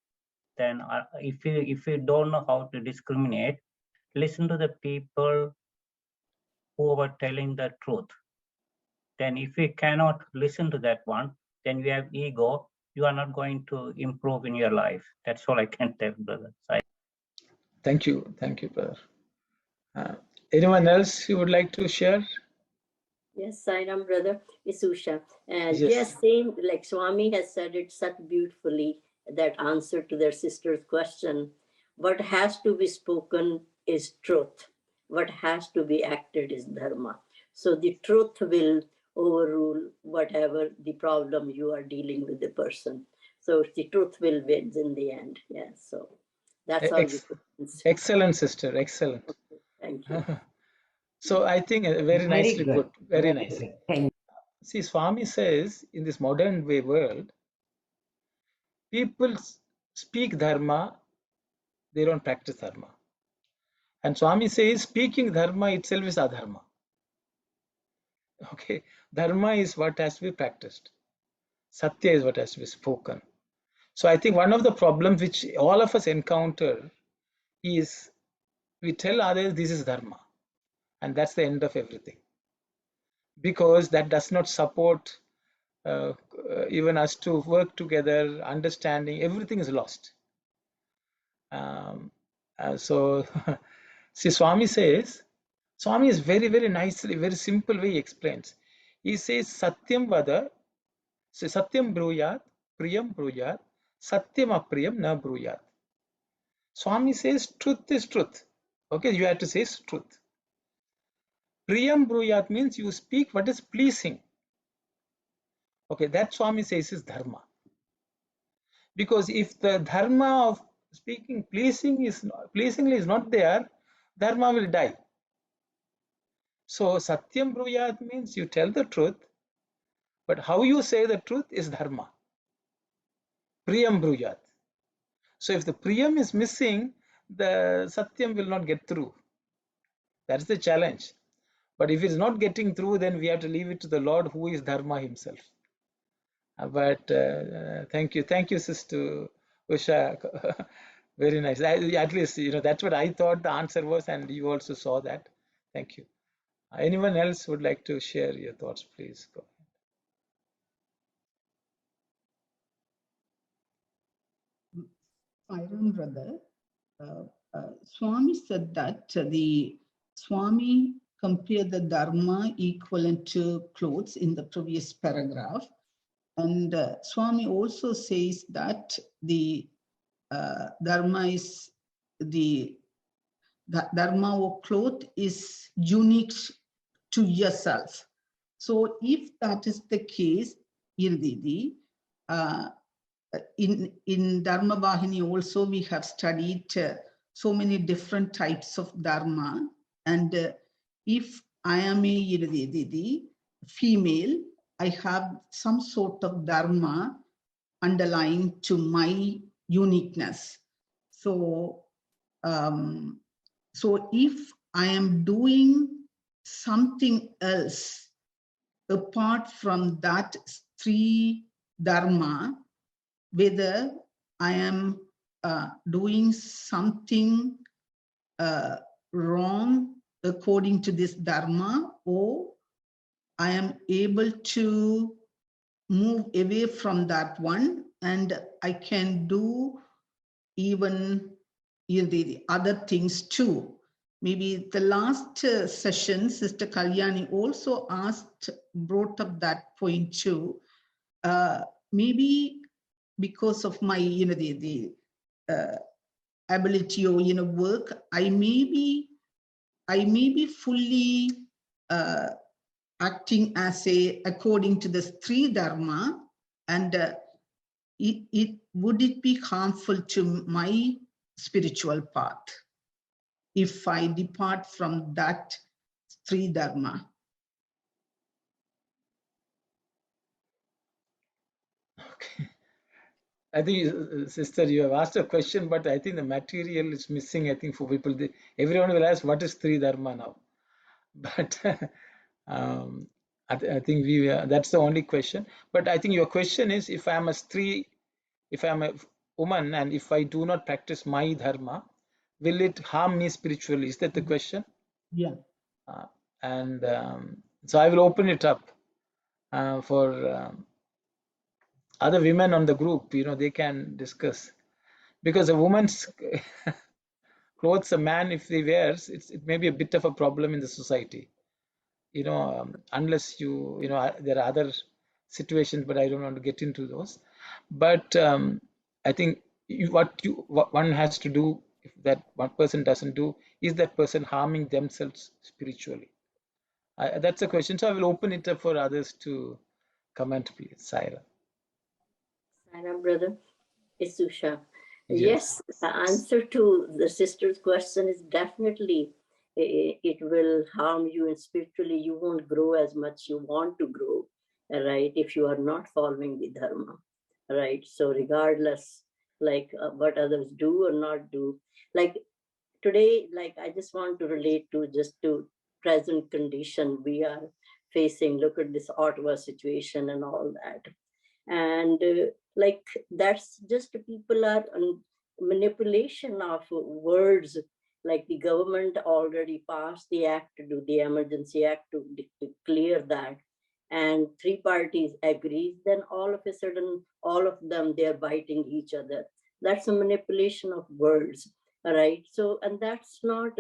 Then if you don't know how to discriminate, listen to the people who are telling the truth. Then if you cannot listen to that one, then you have ego, you are not going to improve in your life. That's all I can tell, brother. Thank you, brother. Anyone else who would like to share? Yes, Sairam, brother, it's Usha. Yes. Just saying, like Swami has said it such beautifully, that answer to their sister's question. What has to be spoken is truth. What has to be acted is Dharma. So the truth will overrule whatever the problem you are dealing with the person. So the truth will win in the end. Yeah, so that's all. Excellent, sister, excellent. Okay, thank you. So I think very nicely put, very nice. Good. See, Swami says in this modern way world, people speak Dharma, they don't practice Dharma. And Swami says speaking Dharma itself is adharma. Okay, Dharma is what has to be practiced. Satya is what has to be spoken. So I think one of the problems which all of us encounter is we tell others this is Dharma, and that's the end of everything. Because that does not support even us to work together, understanding, everything is lost. So see, Swami says, Swami is very, very nicely, very simple way he explains. He says, Satyam vada, so Satyam bruyat, Priyam bruyat, Satyam apriyam na bruyat. Swami says, truth is truth. Okay, you have to say truth. Priyam bruyat means you speak what is pleasing. Okay, that Swami says is dharma. Because if the dharma of speaking pleasingly is not there, dharma will die. So satyam bruyat means you tell the truth, but how you say the truth is dharma. Priyam bruyat. So if the priyam is missing, the satyam will not get through. That's the challenge. But if it's not getting through, then we have to leave it to the Lord, who is dharma himself. But thank you, Sister Usha. Very nice. At least, that's what I thought the answer was, and you also saw that. Thank you. Anyone else would like to share your thoughts, please go ahead. Iron brother, Swami said that the Swami compared the dharma equivalent to clothes in the previous paragraph. And Swami also says that the dharma is the dharma or cloth is unique to yourself. So if that is the case, Irdidi, in Dharma Vahini also we have studied so many different types of dharma. And if I am a Irdidi, female, I have some sort of dharma underlying to my uniqueness. So, so if I am doing something else apart from that three dharma, whether I am doing something wrong according to this dharma, or I am able to move away from that one, and I can do even the other things too. Maybe the last session, Sister Kalyani also brought up that point too. Maybe because of my, the ability or work, I may be fully acting as according to the three dharma, and would it be harmful to my spiritual path if I depart from that three dharma? Okay. I think, sister, you have asked a question, but I think the material is missing. I think for people, everyone will ask, what is three dharma now? But I think that's the only question. But I think your question is, if I am a woman, and if I do not practice my dharma, will it harm me spiritually? Is that the question? Yeah. So I will open it up for other women on the group. They can discuss, because a woman's clothes a man, if he wears, it may be a bit of a problem in the society. Unless there are other situations, but I don't want to get into those. But I think what one has to do, if that one person doesn't do, is that person harming themselves spiritually? That's a question. So I will open it up for others to comment, please. Saira. Saira, brother. It's Usha. Yes, the answer to the sister's question is definitely it will harm you, and spiritually you won't grow as much you want to grow, right, if you are not following the dharma, right? So regardless, like what others do or not do, like today, like I just want to relate to present condition we are facing. Look at this Ottawa situation and all that. And like that's just people are manipulation of words. Like the government already passed the act to do the emergency act to clear that, and three parties agree, then all of a sudden all of them, they're biting each other. That's a manipulation of words, right? So, and that's not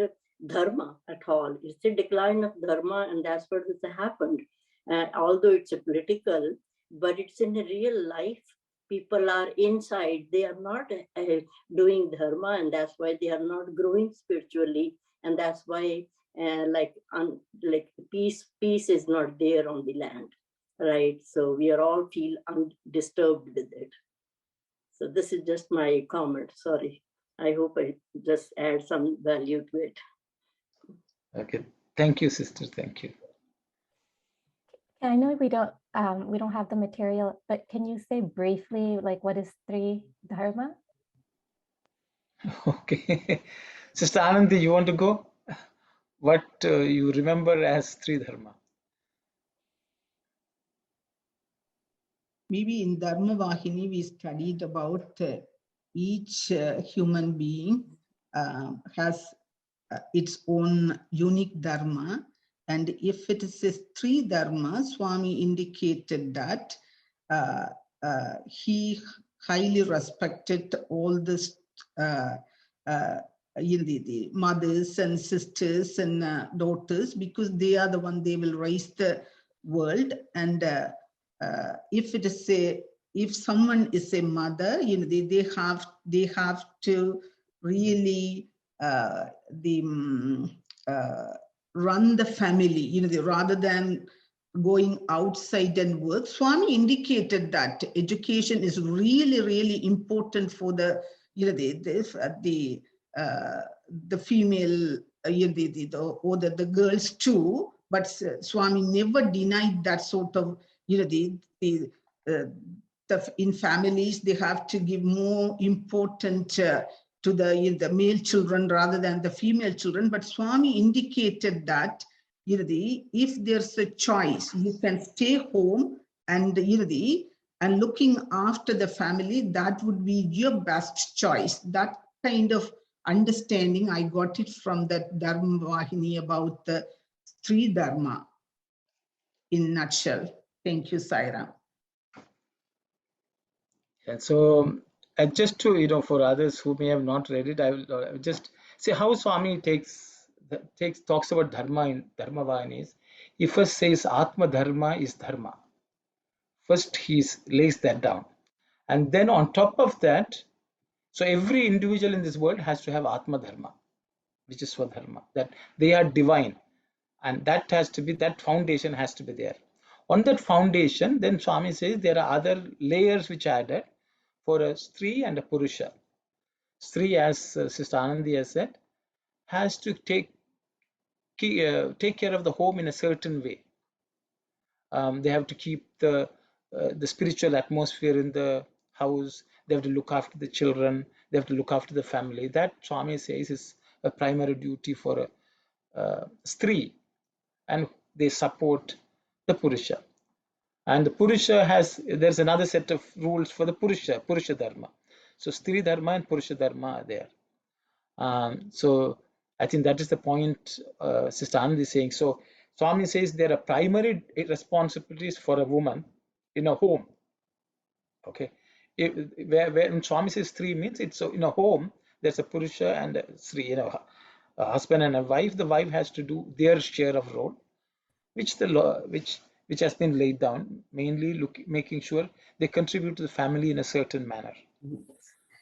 dharma at all. It's a decline of dharma, and that's what has happened. Although it's a political, but it's in a real life. People are inside, they are not doing dharma, and that's why they are not growing spiritually, and that's why like peace is not there on the land, right? So we are all feel undisturbed with it. So this is just my comment. Sorry, I hope I just add some value to it. Okay, thank you, sister. Thank you. I know we don't have the material, but can you say briefly, like, what is Sri Dharma? Okay, Sister Anandi, you want to go? What you remember as Sri Dharma? Maybe in Dharma Vahini, we studied about each human being has its own unique dharma. And if it is a Sri Dharma, Swami indicated that he highly respected all the mothers and sisters and daughters, because they are the one, they will raise the world. And if it is if someone is a mother, they have to really run the family, rather than going outside and work. Swami indicated that education is really, really important for the female, or the girls too. But Swami never denied that sort of, in families, they have to give more important to the male children rather than the female children. But Swami indicated that if there's a choice, you can stay home and and looking after the family, that would be your best choice. That kind of understanding, I got it from that Dharma Vahini about the Sri Dharma in a nutshell. Thank you, Saira. And so, just to for others who may have not read it, I will just say how Swami talks about dharma in Dharma Vahinis. He first says Atma Dharma is Dharma. First, he lays that down, and then on top of that, so every individual in this world has to have Atma Dharma, which is Swadharma, that they are divine, and that foundation has to be there. On that foundation, then Swami says there are other layers which are added for a Stri and a Purusha. Stri, as Sister Anandi has said, has to take care of the home in a certain way. They have to keep the spiritual atmosphere in the house. They have to look after the children. They have to look after the family. That Swami says is a primary duty for a Stri, and they support the Purusha. And the Purusha there's another set of rules for the Purusha Dharma. So Stri Dharma and Purusha Dharma are there. So I think that is the point Sister Anand is saying. So Swami says there are primary responsibilities for a woman in a home. Okay, when Swami says Stri means it's so in a home there's a Purusha and a Sri, a husband and a wife. The wife has to do their share of role, which has been laid down, mainly making sure they contribute to the family in a certain manner.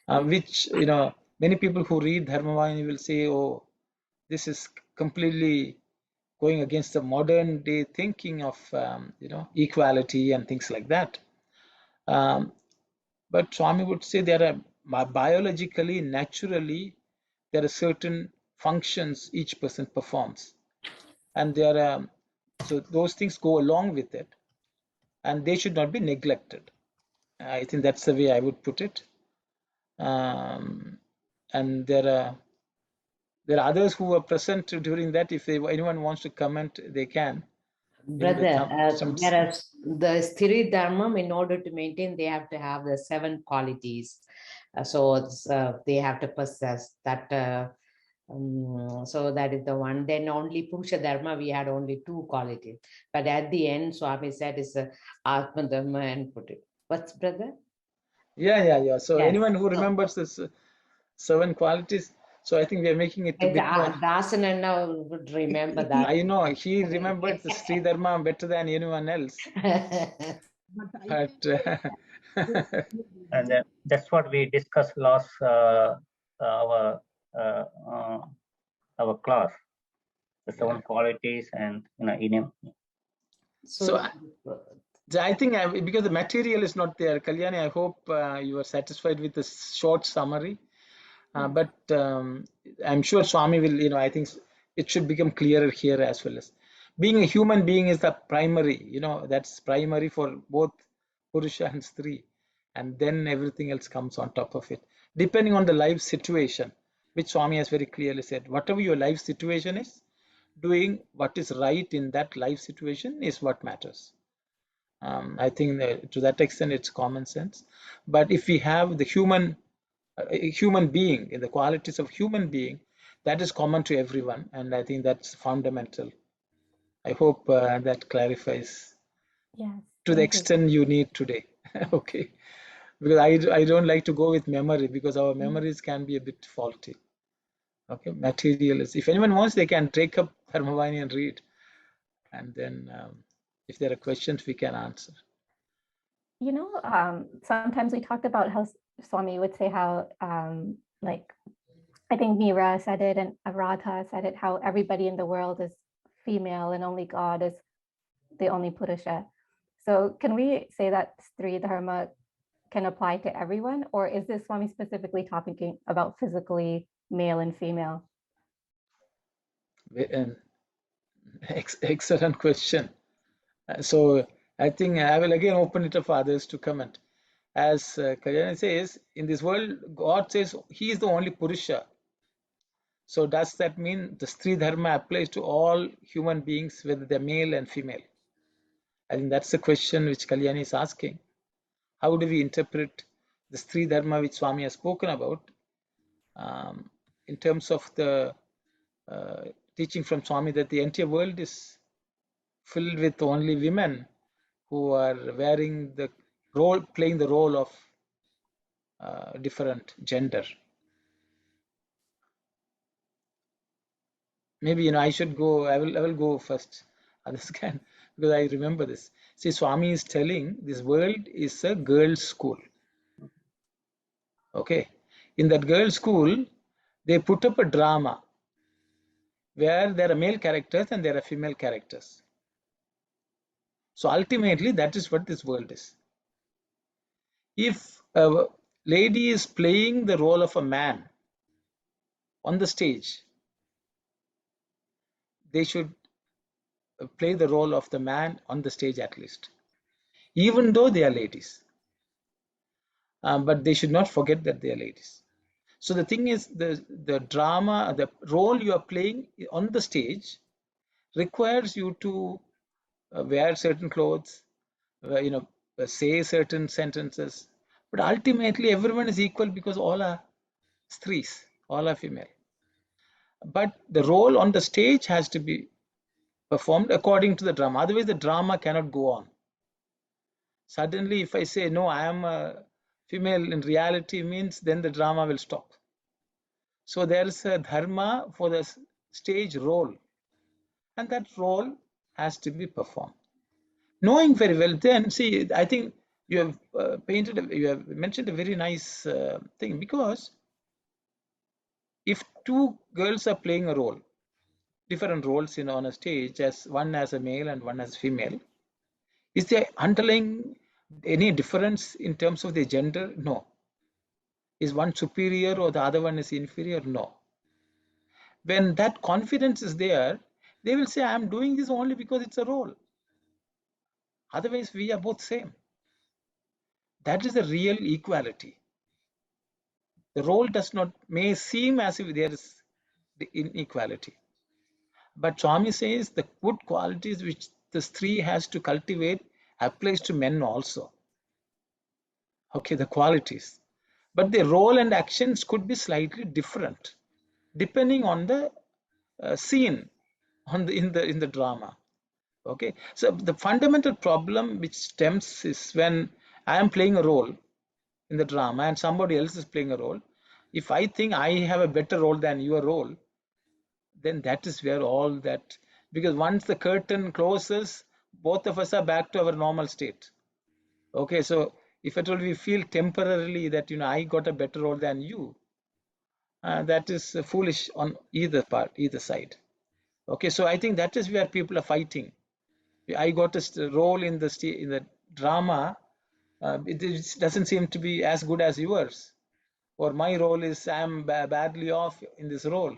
Which many people who read Dharma Vahini will say, oh, this is completely going against the modern day thinking of equality and things like that. But Swami would say there are biologically, naturally, there are certain functions each person performs, and there are so those things go along with it, and they should not be neglected. I think that's the way I would put it. And there are others who were present during that. If anyone wants to comment, they can. Brother, whereas the Sthiri Dharma, in order to maintain, they have to have the 7 qualities. So they have to possess that. So that is the one. Then only Purusha Dharma, we had only 2 qualities. But at the end, Swami said it's Atma Dharma and put it. What's, brother? Yeah. So yes. Anyone who remembers this 7 qualities, so I think we are making it a bit more. Dasananna would remember that. I know he remembered the Sri Dharma better than anyone else. But and that's what we discussed last our our class, the 7 qualities and in him. So I think because the material is not there, Kalyani, I hope you are satisfied with the short summary. But I'm sure Swami will, I think it should become clearer here as well. As being a human being is the primary, that's primary for both Purusha and Stri. And then everything else comes on top of it, depending on the life situation, which Swami has very clearly said. Whatever your life situation is, doing what is right in that life situation is what matters. I think that to that extent it's common sense. But if we have the human being, in the qualities of human being, that is common to everyone, and I think that's fundamental. I hope that clarifies to the extent you need today. Okay, because I don't like to go with memory, because our memories can be a bit faulty. Okay, materialist. If anyone wants, they can take up Dharma Vahini and read, and then if there are questions, we can answer. Sometimes we talked about how Swami would say how, like, I think Mira said it and Radha said it, how everybody in the world is female and only God is the only Purusha. So can we say that Sri Dharma can apply to everyone, or is this Swami specifically talking about physically male and female? Excellent question. So I think I will again open it up for others to comment. As Kalyani says, in this world, God says He is the only Purusha. So does that mean the Sri Dharma applies to all human beings, whether they're male and female? I think that's the question which Kalyani is asking. How do we interpret the Sri Dharma which Swami has spoken about in terms of the teaching from Swami that the entire world is filled with only women who are wearing the role, playing the role of different gender. Maybe I should go. I will go first. Others can, because I remember this. See, Swami is telling this world is a girls' school. Okay, in that girls' school, they put up a drama where there are male characters and there are female characters. So ultimately, that is what this world is. If a lady is playing the role of a man on the stage, they should play the role of the man on the stage at least, even though they are ladies. But they should not forget that they are ladies. So the thing is, the drama, the role you are playing on the stage requires you to wear certain clothes, say certain sentences. But ultimately, everyone is equal because all are Stris, all are female. But the role on the stage has to be performed according to the drama. Otherwise, the drama cannot go on. Suddenly, if I say, no, I am a female in reality, means then the drama will stop. So there is a dharma for the stage role, and that role has to be performed. Knowing very well, then see, I think you have you have mentioned a very nice thing, because if two girls are playing a role, different roles on a stage, as one as a male and one as a female, is there underlying any difference in terms of the gender? No. Is one superior or the other one is inferior? No. When that confidence is there, they will say, I am doing this only because it's a role. Otherwise, we are both same. That is the real equality. The role may seem as if there is the inequality. But Swami says the good qualities which the Stri has to cultivate applies to men also. Okay, the qualities. But the role and actions could be slightly different depending on the scene in the drama. Okay, so the fundamental problem which stems is when I am playing a role in the drama and somebody else is playing a role. If I think I have a better role than your role, then that is where all that, because once the curtain closes, both of us are back to our normal state. Okay, so if at all we feel temporarily that I got a better role than you, that is foolish on either side. Okay, so I think that is where people are fighting. I got a role in the drama. It doesn't seem to be as good as yours, or my role is I'm badly off in this role.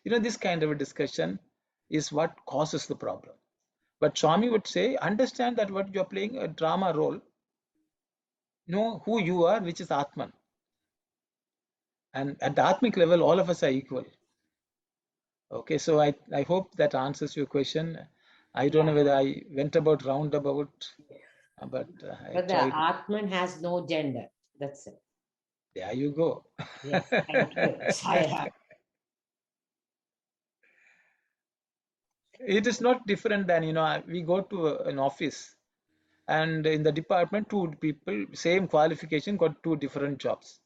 This kind of a discussion is what causes the problem. But Swami would say, understand that what you're playing a drama role, know who you are, which is Atman. And at the Atmic level, all of us are equal. Okay, so I hope that answers your question. I don't know whether I went about roundabout, but But the Atman has no gender. That's it. There you go. Yes, thank you. It is not different than, we go to an office and in the department, two people, same qualification, got two different jobs.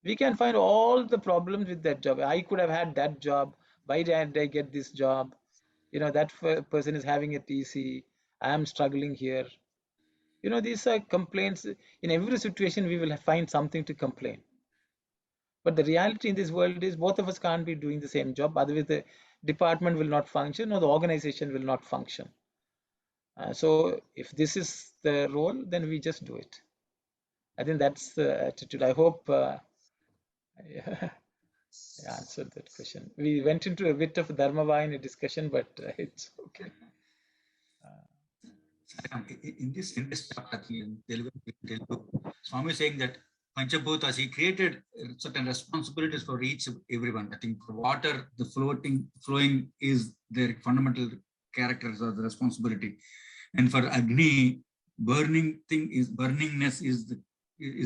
We can find all the problems with that job. I could have had that job. Why didn't I get this job? That person is having it easy. I am struggling here. These are complaints. In every situation, we will find something to complain. But the reality in this world is both of us can't be doing the same job. Otherwise, the department will not function or the organization will not function. So if this is the role, then we just do it. I think that's the attitude. I hope I answered that question. We went into a bit of Dharma Vahini discussion, but it's okay. In this chapter, in Telugu, Swami is saying that Panchabhutas, he created certain responsibilities for everyone. I think for water, the flowing is their fundamental characters or the responsibility. And for Agni, burningness is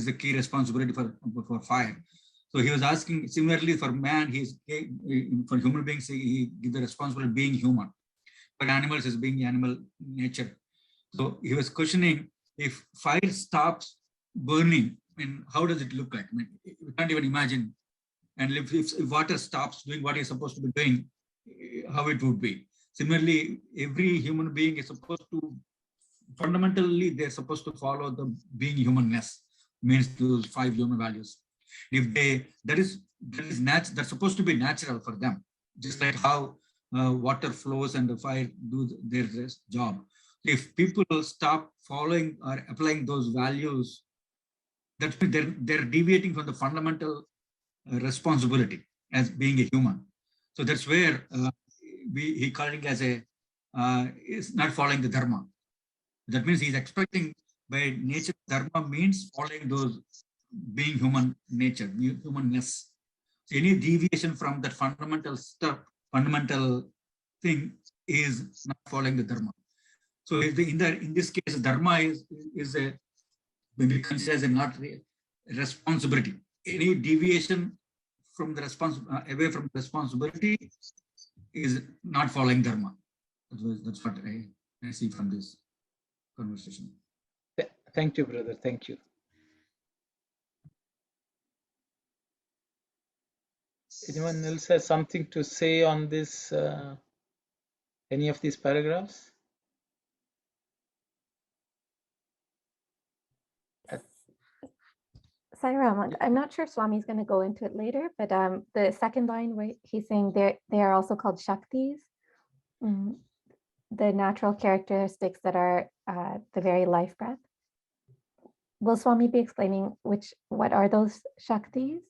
the key responsibility for fire. So he was asking, similarly for man, for human beings, he gives the responsibility of being human. For animals is being animal nature. So he was questioning, if fire stops burning, how does it look like? We can't even imagine. And if water stops doing what it's supposed to be doing, how it would be. Similarly, every human being is supposed to, fundamentally, they're supposed to follow the being humanness, means those 5 human values. If that's supposed to be natural for them, just like how water flows and the fire do their job. If people stop following or applying those values, that they're deviating from the fundamental responsibility as being a human. So that's where he called it as is not following the dharma. That means he's expecting by nature dharma means following those being human nature, humanness. So any deviation from that fundamental thing is not following the dharma. So in this case, dharma is a maybe considered as a not responsibility. Any deviation from the away from responsibility is not following dharma. That's what I see from this conversation. Thank you, brother. Thank you. Anyone else has something to say on this? Any of these paragraphs? Sai Ram, I'm not sure Swami's going to go into it later, but the second line where he's saying they are also called Shaktis, the natural characteristics that are the very life breath. Will Swami be explaining what are those Shaktis?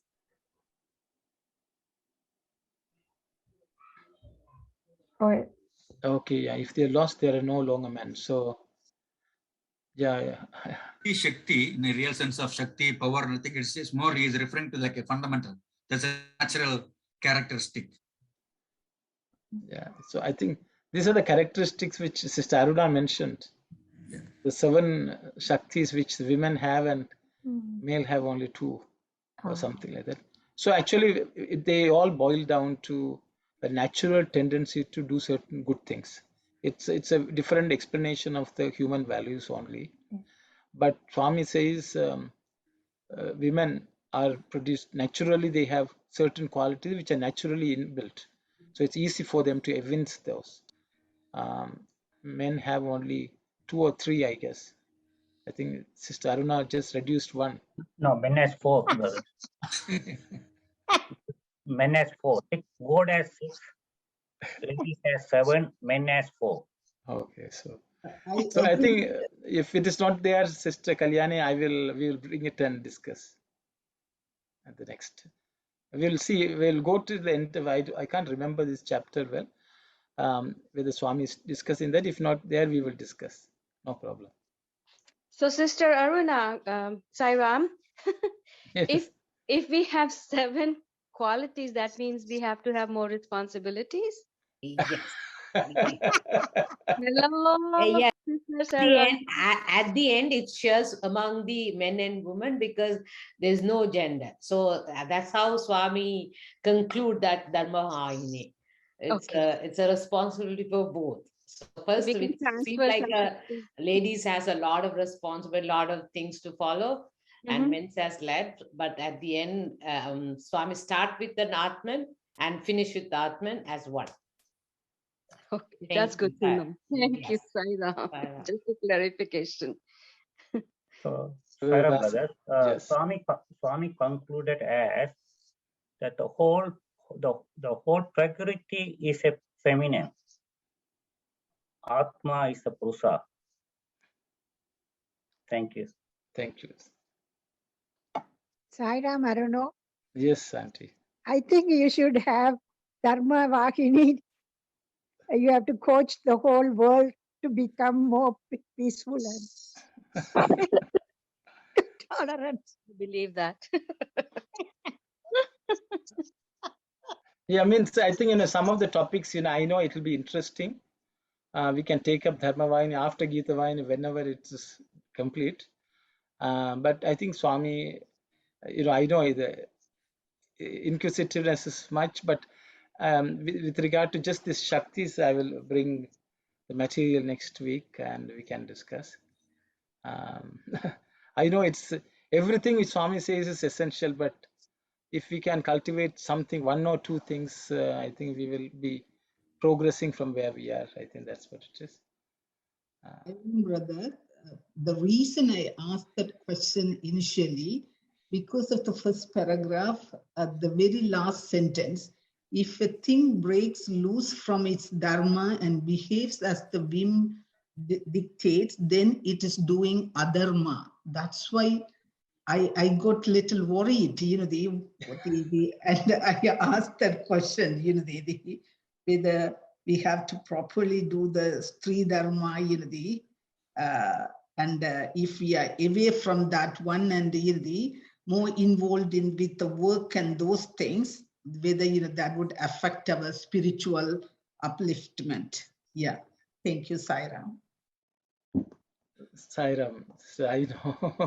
Or okay, yeah, if they're lost, they are no longer men. So yeah. Shakti, in a real sense of Shakti, power, I think it's more, he is referring to like a fundamental. That's a natural characteristic. Yeah, so I think these are the characteristics which Sister Aruna mentioned. Yeah. The 7 Shaktis which the women have and male have only 2 or something like that. So actually, they all boil down to a natural tendency to do certain good things. It's a different explanation of the human values only. But Swami says women are produced naturally, they have certain qualities which are naturally inbuilt. So it's easy for them to evince those. Men have only 2 or 3, I guess. I think Sister Aruna just reduced 1. No, men has 4, brother. men as 4. God as 6, ladies as 7, men as 4. Okay, so I think if it is not there, Sister Kalyani, we will bring it and discuss at the next. We'll see. We'll go to the end. I can't remember this chapter well. Whether Swami is discussing that. If not there, we will discuss. No problem. So, Sister Aruna, Sai Ram, Yes. if we have 7 qualities, that means we have to have more responsibilities. Yes. Hello, Yes. Sister Aruna. At the end, it shares among the men and women because there's no gender. So that's how Swami conclude that Dharma Vahini. It's a responsibility for both. So first, it seems like ladies has a lot of responsibility, a lot of things to follow, and men has led. But at the end, Swami start with an Atman and finish with Atman as one. Okay, that's good to know. Thank you, Sai Ram. Just a clarification. So, Sai Ram brother, yes. Swami concluded as that the whole Prakriti is a feminine. Atma is a Purusa. Thank you. Thank you. Sai Ram, I don't know. Yes, Auntie. I think you should have Dharma Vahini. You have to coach the whole world to become more peaceful and tolerant. I believe that. Yeah, I mean, I think some of the topics, I know it will be interesting. We can take up Dharma Vahini after Geetha Vahini whenever it is complete. But I think Swami, I know the inquisitiveness is much, but with regard to just this Shaktis, I will bring the material next week and we can discuss. I know it's everything which Swami says is essential, but if we can cultivate something, 1 or 2 things, I think we will be progressing from where we are. I think that's what it is. Brother, the reason I asked that question initially, because of the first paragraph, at the very last sentence, if a thing breaks loose from its dharma and behaves as the whim dictates, then it is doing adharma. That's why I got little worried, and I asked that question, whether we have to properly do the Sri Dharma, and if we are away from that one and more involved with the work and those things, whether that would affect our spiritual upliftment. Yeah. Thank you, Sai Ram. Sai Ram, I know.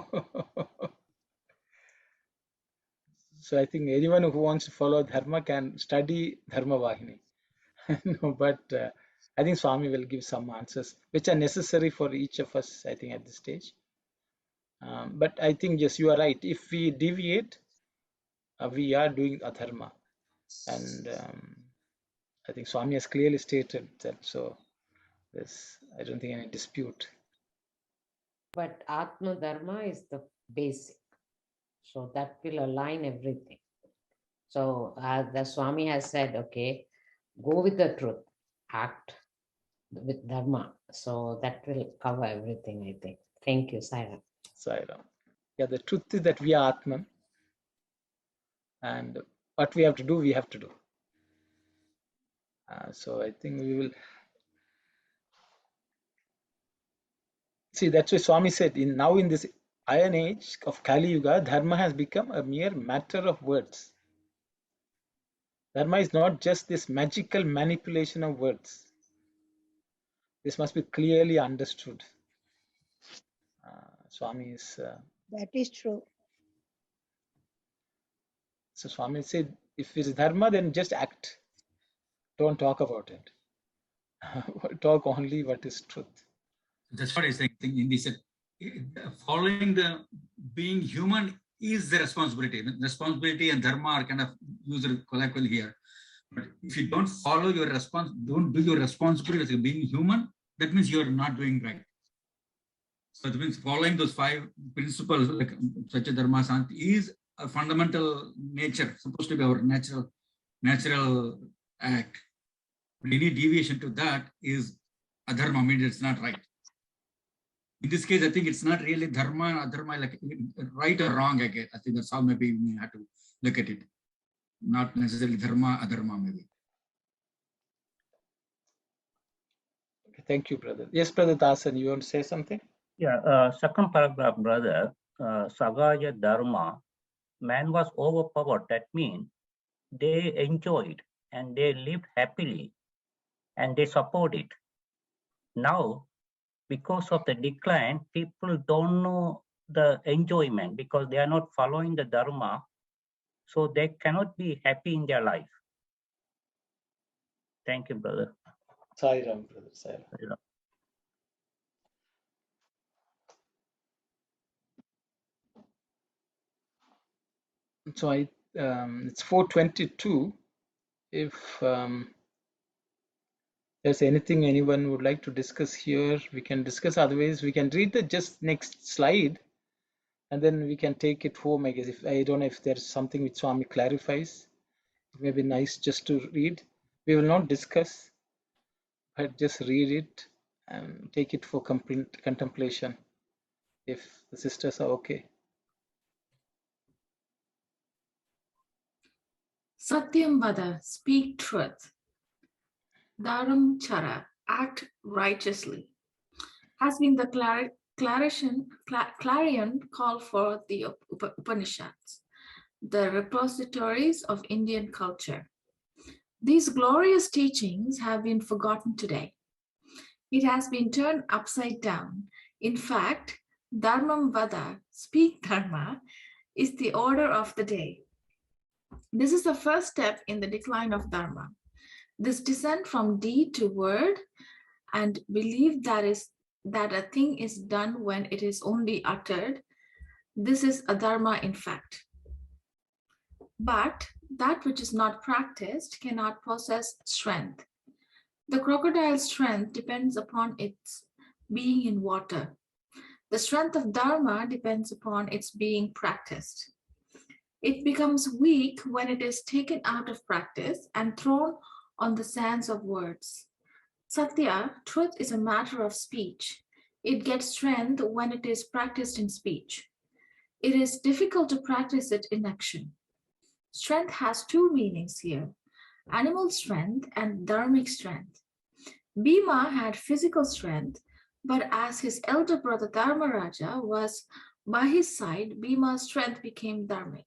So I think anyone who wants to follow Dharma can study Dharma Vahini. No, but I think Swami will give some answers which are necessary for each of us, I think, at this stage. But I think, yes, you are right. If we deviate, we are doing adharma. And I think Swami has clearly stated that. So I don't think any dispute. But Atma Dharma is the basic. So that will align everything. So the Swami has said, okay, go with the truth, act with Dharma. So that will cover everything, I think. Thank you, Sai Ram. Sai Ram. Yeah, the truth is that we are Atman. And what we have to do, we have to do. So I think we will. See, that's why Swami said, now in this iron age of Kali Yuga, Dharma has become a mere matter of words. Dharma is not just this magical manipulation of words. This must be clearly understood. Swami is... that is true. So Swami said, if it is Dharma, then just act. Don't talk about it. Talk only what is truth. That's what I think. He said, following the being human is the responsibility. Responsibility and dharma are kind of used colloquially here. But if you don't follow your don't do your responsibility as being human, that means you're not doing right. So that means following those 5 principles, like Satya Dharma Santi, is a fundamental nature, supposed to be our natural natural act. But any deviation to that is adharma, means it's not right. In this case, I think it's not really dharma and adharma, like right or wrong again. I think that's how maybe we have to look at it. Not necessarily dharma, adharma maybe. Okay, thank you, brother. Yes, brother Dasan, you want to say something? Yeah, second paragraph, brother. Sagaja dharma, man was overpowered. That means they enjoyed and they lived happily and they support it. Now, because of the decline, people don't know the enjoyment because they are not following the dharma, so they cannot be happy in their life. Thank you, brother. Sai Ram, brother. Sai Ram. So it's 4:22. If there's anything anyone would like to discuss here, we can discuss. Otherwise, we can read the just next slide, and then we can take it home. I guess if I don't know if there's something which Swami clarifies, it may be nice just to read. We will not discuss, but just read it and take it for complete contemplation. If the sisters are okay. Satyam Vada, speak truth. Dharam Chara, act righteously, has been the clarion call for the Upanishads, the repositories of Indian culture. These glorious teachings have been forgotten today. It has been turned upside down. In fact, Dharmam Vada, speak Dharma, is the order of the day. This is the first step in the decline of Dharma. This descent from deed to word and belief that a thing is done when it is only uttered, this is adharma in fact. But that which is not practiced cannot possess strength. The crocodile's strength depends upon its being in water. The strength of dharma depends upon its being practiced. It becomes weak when it is taken out of practice and thrown on the sands of words. Satya, truth, is a matter of speech. It gets strength when it is practiced in speech. It is difficult to practice it in action. Strength has two meanings here, animal strength and dharmic strength. Bhima had physical strength, but as his elder brother Dharmaraja was by his side, Bhima's strength became dharmic.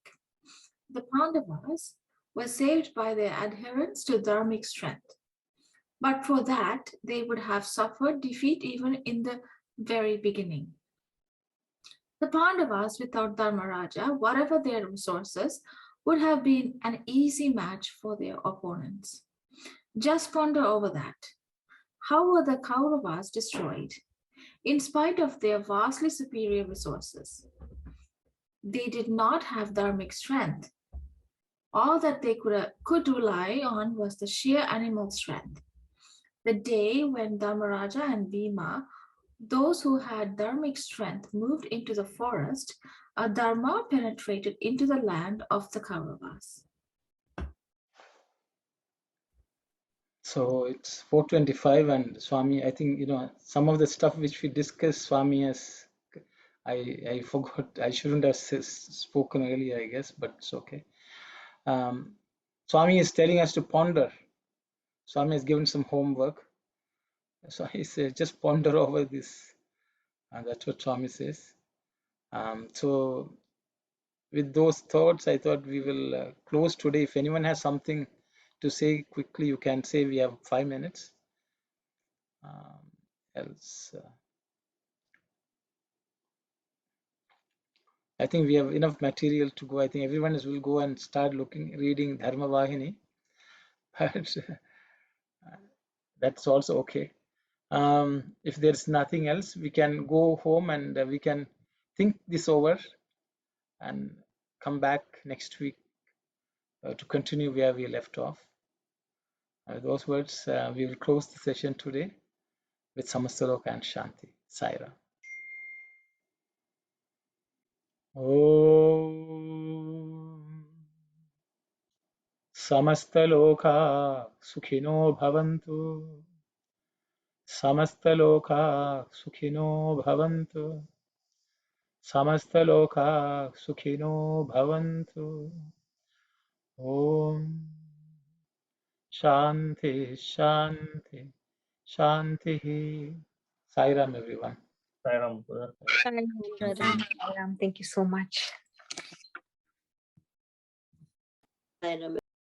The Pandavas were saved by their adherence to dharmic strength. But for that, they would have suffered defeat even in the very beginning. The Pandavas, without Dharmaraja, whatever their resources, would have been an easy match for their opponents. Just ponder over that. How were the Kauravas destroyed? In spite of their vastly superior resources. They did not have dharmic strength. All that they could rely on was the sheer animal strength. The day when Dharmaraja and Bhima, those who had dharmic strength, moved into the forest, a dharma penetrated into the land of the Kauravas. So it's 4:25, and Swami, I think, some of the stuff which we discussed, Swami has, I forgot, I shouldn't have spoken earlier, I guess, but it's okay. Swami is telling us to ponder. Swami has given some homework. So he says, just ponder over this. And that's what Swami says. So with those thoughts, I thought we will close today. If anyone has something to say quickly, you can say. We have 5 minutes. Else, I think we have enough material to go. I think everyone will go and start reading Dharma Vahini. But that's also okay. If there's nothing else, we can go home and we can think this over and come back next week to continue where we left off. With those words, we will close the session today with Samasaloka and Shanti. Saira. Om समस्तलोका सुखिनो भवन्तु समस्तलोका सुखिनो भवन्तु समस्तलोका सुखिनो भवन्तु ॐ शान्ति शान्ति शान्तिः Sai Ram everyone. Sai Ram, brother. Sai Ram, brother. Sai Ram, thank you so much. Sai Ram.